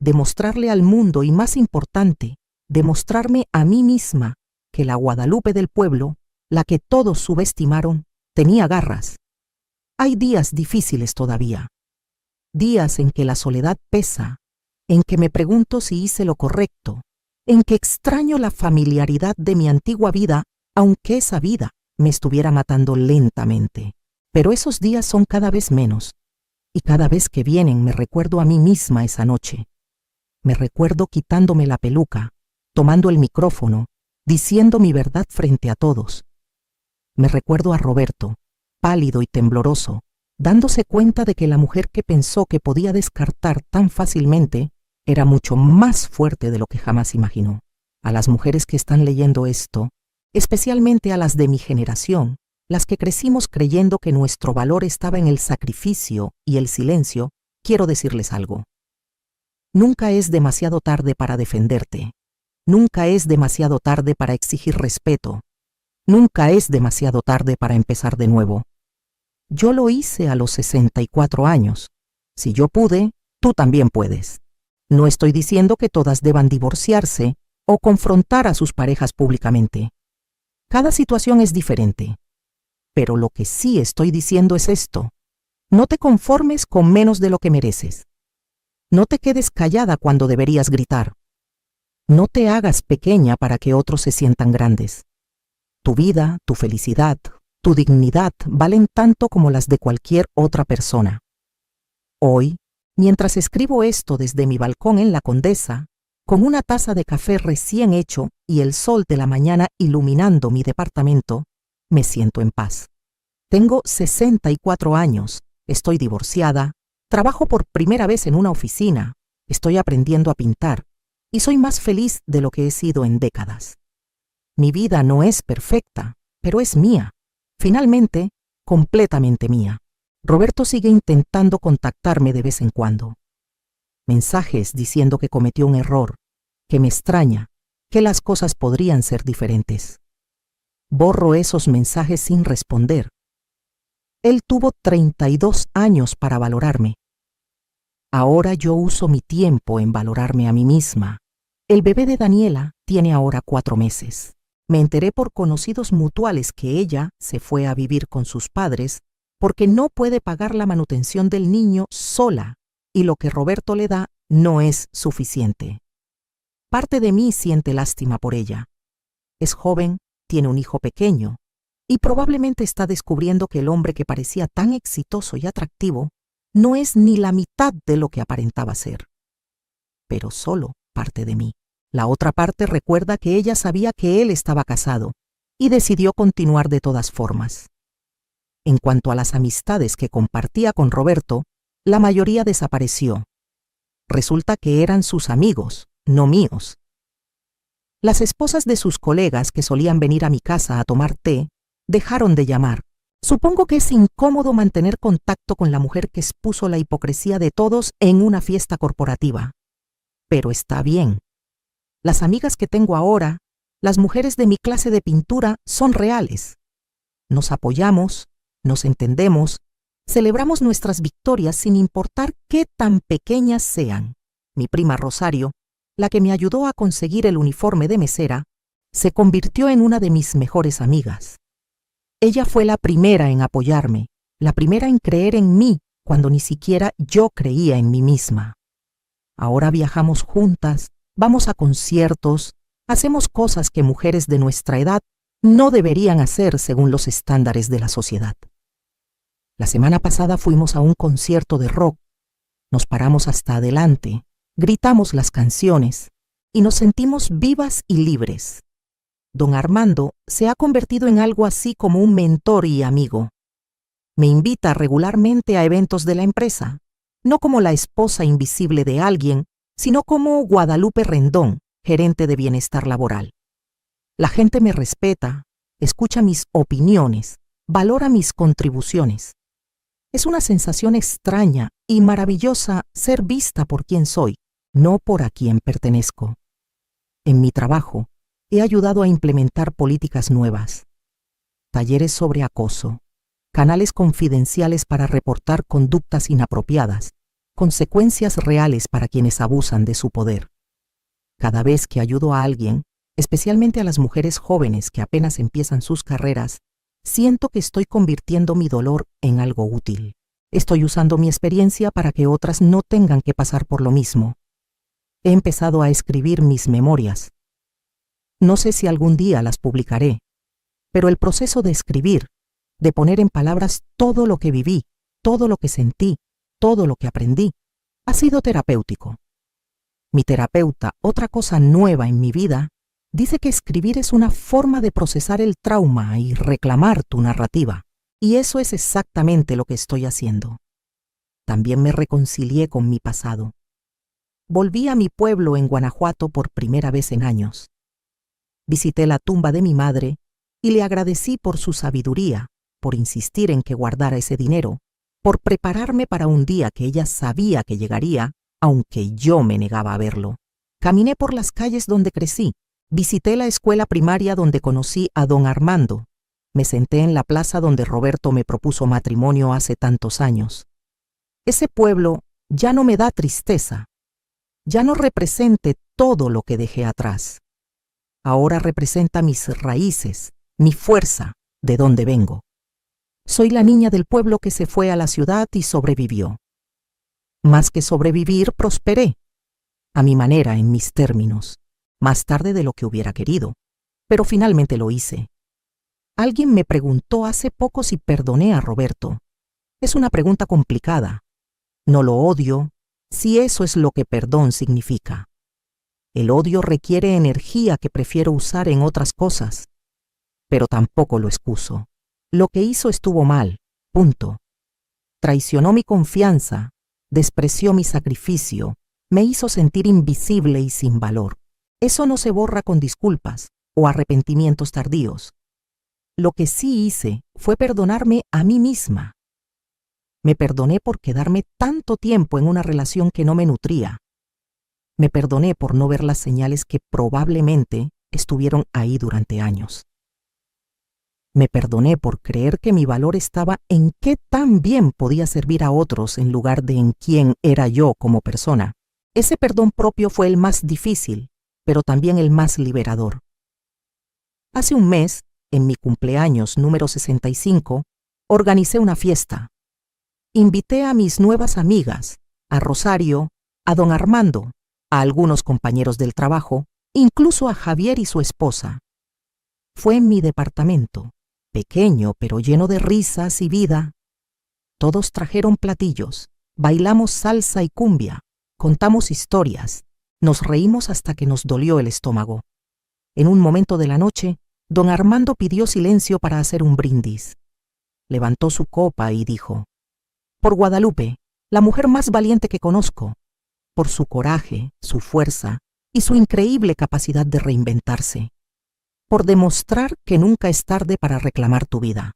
de mostrarle al mundo y, más importante, de mostrarme a mí misma que la Guadalupe del pueblo, la que todos subestimaron, tenía garras. Hay días difíciles todavía, días en que la soledad pesa, en que me pregunto si hice lo correcto, en que extraño la familiaridad de mi antigua vida, aunque esa vida me estuviera matando lentamente. Pero esos días son cada vez menos, y cada vez que vienen me recuerdo a mí misma esa noche. Me recuerdo quitándome la peluca, tomando el micrófono, diciendo mi verdad frente a todos. Me recuerdo a Roberto, pálido y tembloroso, dándose cuenta de que la mujer que pensó que podía descartar tan fácilmente era mucho más fuerte de lo que jamás imaginó. A las mujeres que están leyendo esto, especialmente a las de mi generación, las que crecimos creyendo que nuestro valor estaba en el sacrificio y el silencio, quiero decirles algo. Nunca es demasiado tarde para defenderte. Nunca es demasiado tarde para exigir respeto. Nunca es demasiado tarde para empezar de nuevo. Yo lo hice a los 64 años. Si yo pude, tú también puedes. No estoy diciendo que todas deban divorciarse o confrontar a sus parejas públicamente. Cada situación es diferente. Pero lo que sí estoy diciendo es esto. No te conformes con menos de lo que mereces. No te quedes callada cuando deberías gritar. No te hagas pequeña para que otros se sientan grandes. Tu vida, tu felicidad, tu dignidad valen tanto como las de cualquier otra persona. Hoy, mientras escribo esto desde mi balcón en La Condesa, con una taza de café recién hecho y el sol de la mañana iluminando mi departamento, me siento en paz. Tengo 64 años, estoy divorciada, trabajo por primera vez en una oficina, estoy aprendiendo a pintar y soy más feliz de lo que he sido en décadas. Mi vida no es perfecta, pero es mía, finalmente, completamente mía. Roberto sigue intentando contactarme de vez en cuando. Mensajes diciendo que cometió un error, que me extraña, que las cosas podrían ser diferentes. Borro esos mensajes sin responder. Él tuvo 32 años para valorarme. Ahora yo uso mi tiempo en valorarme a mí misma. El bebé de Daniela tiene ahora 4 meses. Me enteré por conocidos mutuales que ella se fue a vivir con sus padres porque no puede pagar la manutención del niño sola y lo que Roberto le da no es suficiente. Parte de mí siente lástima por ella. Es joven, tiene un hijo pequeño y probablemente está descubriendo que el hombre que parecía tan exitoso y atractivo no es ni la mitad de lo que aparentaba ser. Pero solo parte de mí. La otra parte recuerda que ella sabía que él estaba casado y decidió continuar de todas formas. En cuanto a las amistades que compartía con Roberto, la mayoría desapareció. Resulta que eran sus amigos, no míos. Las esposas de sus colegas que solían venir a mi casa a tomar té, dejaron de llamar. Supongo que es incómodo mantener contacto con la mujer que expuso la hipocresía de todos en una fiesta corporativa. Pero está bien. Las amigas que tengo ahora, las mujeres de mi clase de pintura, son reales. Nos apoyamos, nos entendemos, celebramos nuestras victorias sin importar qué tan pequeñas sean. Mi prima Rosario, la que me ayudó a conseguir el uniforme de mesera, se convirtió en una de mis mejores amigas. Ella fue la primera en apoyarme, la primera en creer en mí cuando ni siquiera yo creía en mí misma. Ahora viajamos juntas, vamos a conciertos, hacemos cosas que mujeres de nuestra edad no deberían hacer según los estándares de la sociedad. La semana pasada fuimos a un concierto de rock, nos paramos hasta adelante, gritamos las canciones y nos sentimos vivas y libres. Don Armando se ha convertido en algo así como un mentor y amigo. Me invita regularmente a eventos de la empresa, no como la esposa invisible de alguien, sino como Guadalupe Rendón, gerente de bienestar laboral. La gente me respeta, escucha mis opiniones, valora mis contribuciones. Es una sensación extraña y maravillosa ser vista por quien soy, no por a quien pertenezco. En mi trabajo, he ayudado a implementar políticas nuevas, talleres sobre acoso, canales confidenciales para reportar conductas inapropiadas, consecuencias reales para quienes abusan de su poder. Cada vez que ayudo a alguien, especialmente a las mujeres jóvenes que apenas empiezan sus carreras, Siento que estoy convirtiendo mi dolor en algo útil. Estoy usando mi experiencia para que otras no tengan que pasar por lo mismo. He empezado a escribir mis memorias. No sé si algún día las publicaré, pero el proceso de escribir, de poner en palabras todo lo que viví, todo lo que sentí, todo lo que aprendí, ha sido terapéutico. Mi terapeuta, otra cosa nueva en mi vida, dice que escribir es una forma de procesar el trauma y reclamar tu narrativa. Y eso es exactamente lo que estoy haciendo. También me reconcilié con mi pasado. Volví a mi pueblo en Guanajuato por primera vez en años. Visité la tumba de mi madre y le agradecí por su sabiduría, por insistir en que guardara ese dinero, por prepararme para un día que ella sabía que llegaría, aunque yo me negaba a verlo. Caminé por las calles donde crecí, visité la escuela primaria donde conocí a don Armando, me senté en la plaza donde Roberto me propuso matrimonio hace tantos años. Ese pueblo ya no me da tristeza, ya no representa todo lo que dejé atrás. Ahora representa mis raíces, mi fuerza, de donde vengo. Soy la niña del pueblo que se fue a la ciudad y sobrevivió. Más que sobrevivir, prosperé. A mi manera, en mis términos. Más tarde de lo que hubiera querido. Pero finalmente lo hice. Alguien me preguntó hace poco si perdoné a Roberto. Es una pregunta complicada. No lo odio, si eso es lo que perdón significa. El odio requiere energía que prefiero usar en otras cosas. Pero tampoco lo excuso. Lo que hizo estuvo mal, punto. Traicionó mi confianza, despreció mi sacrificio, me hizo sentir invisible y sin valor. Eso no se borra con disculpas o arrepentimientos tardíos. Lo que sí hice fue perdonarme a mí misma. Me perdoné por quedarme tanto tiempo en una relación que no me nutría. Me perdoné por no ver las señales que probablemente estuvieron ahí durante años. Me perdoné por creer que mi valor estaba en qué tan bien podía servir a otros en lugar de en quién era yo como persona. Ese perdón propio fue el más difícil, pero también el más liberador. Hace un mes, en mi cumpleaños número 65, organicé una fiesta. Invité a mis nuevas amigas, a Rosario, a don Armando, a algunos compañeros del trabajo, incluso a Javier y su esposa. Fue en mi departamento, pequeño pero lleno de risas y vida. Todos trajeron platillos, bailamos salsa y cumbia, contamos historias, nos reímos hasta que nos dolió el estómago. En un momento de la noche, don Armando pidió silencio para hacer un brindis. Levantó su copa y dijo: «Por Guadalupe, la mujer más valiente que conozco, por su coraje, su fuerza y su increíble capacidad de reinventarse, por demostrar que nunca es tarde para reclamar tu vida».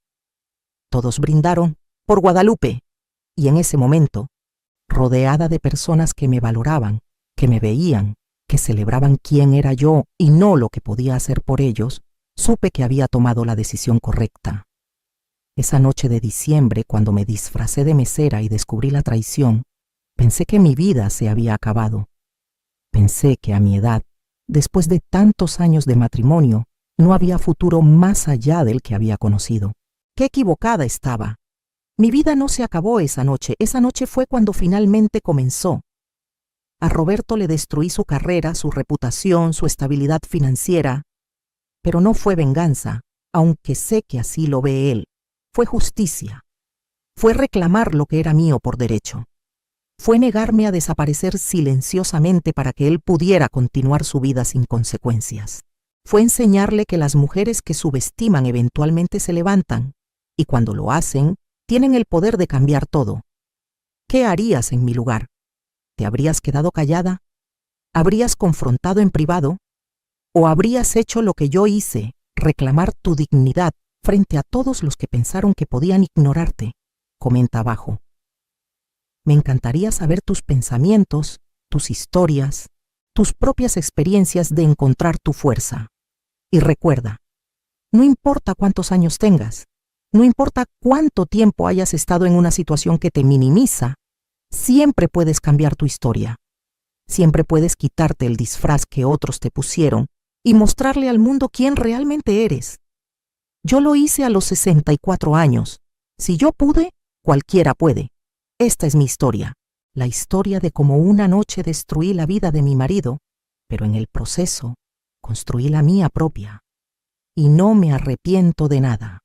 Todos brindaron por Guadalupe, y en ese momento, rodeada de personas que me valoraban, que me veían, que celebraban quién era yo y no lo que podía hacer por ellos, supe que había tomado la decisión correcta. Esa noche de diciembre, cuando me disfracé de mesera y descubrí la traición, pensé que mi vida se había acabado. Pensé que a mi edad, después de tantos años de matrimonio, no había futuro más allá del que había conocido. ¡Qué equivocada estaba! Mi vida no se acabó esa noche fue cuando finalmente comenzó. A Roberto le destruí su carrera, su reputación, su estabilidad financiera, pero no fue venganza, aunque sé que así lo ve él. Fue justicia. Fue reclamar lo que era mío por derecho. Fue negarme a desaparecer silenciosamente para que él pudiera continuar su vida sin consecuencias. Fue enseñarle que las mujeres que subestiman eventualmente se levantan, y cuando lo hacen, tienen el poder de cambiar todo. ¿Qué harías en mi lugar? ¿Te habrías quedado callada? ¿Habrías confrontado en privado? ¿O habrías hecho lo que yo hice, reclamar tu dignidad frente a todos los que pensaron que podían ignorarte? Comenta abajo. Me encantaría saber tus pensamientos, tus historias, tus propias experiencias de encontrar tu fuerza. Y recuerda, no importa cuántos años tengas, no importa cuánto tiempo hayas estado en una situación que te minimiza, siempre puedes cambiar tu historia. Siempre puedes quitarte el disfraz que otros te pusieron y mostrarle al mundo quién realmente eres. Yo lo hice a los 64 años. Si yo pude, cualquiera puede. Esta es mi historia. La historia de cómo una noche destruí la vida de mi marido, pero en el proceso construí la mía propia. Y no me arrepiento de nada.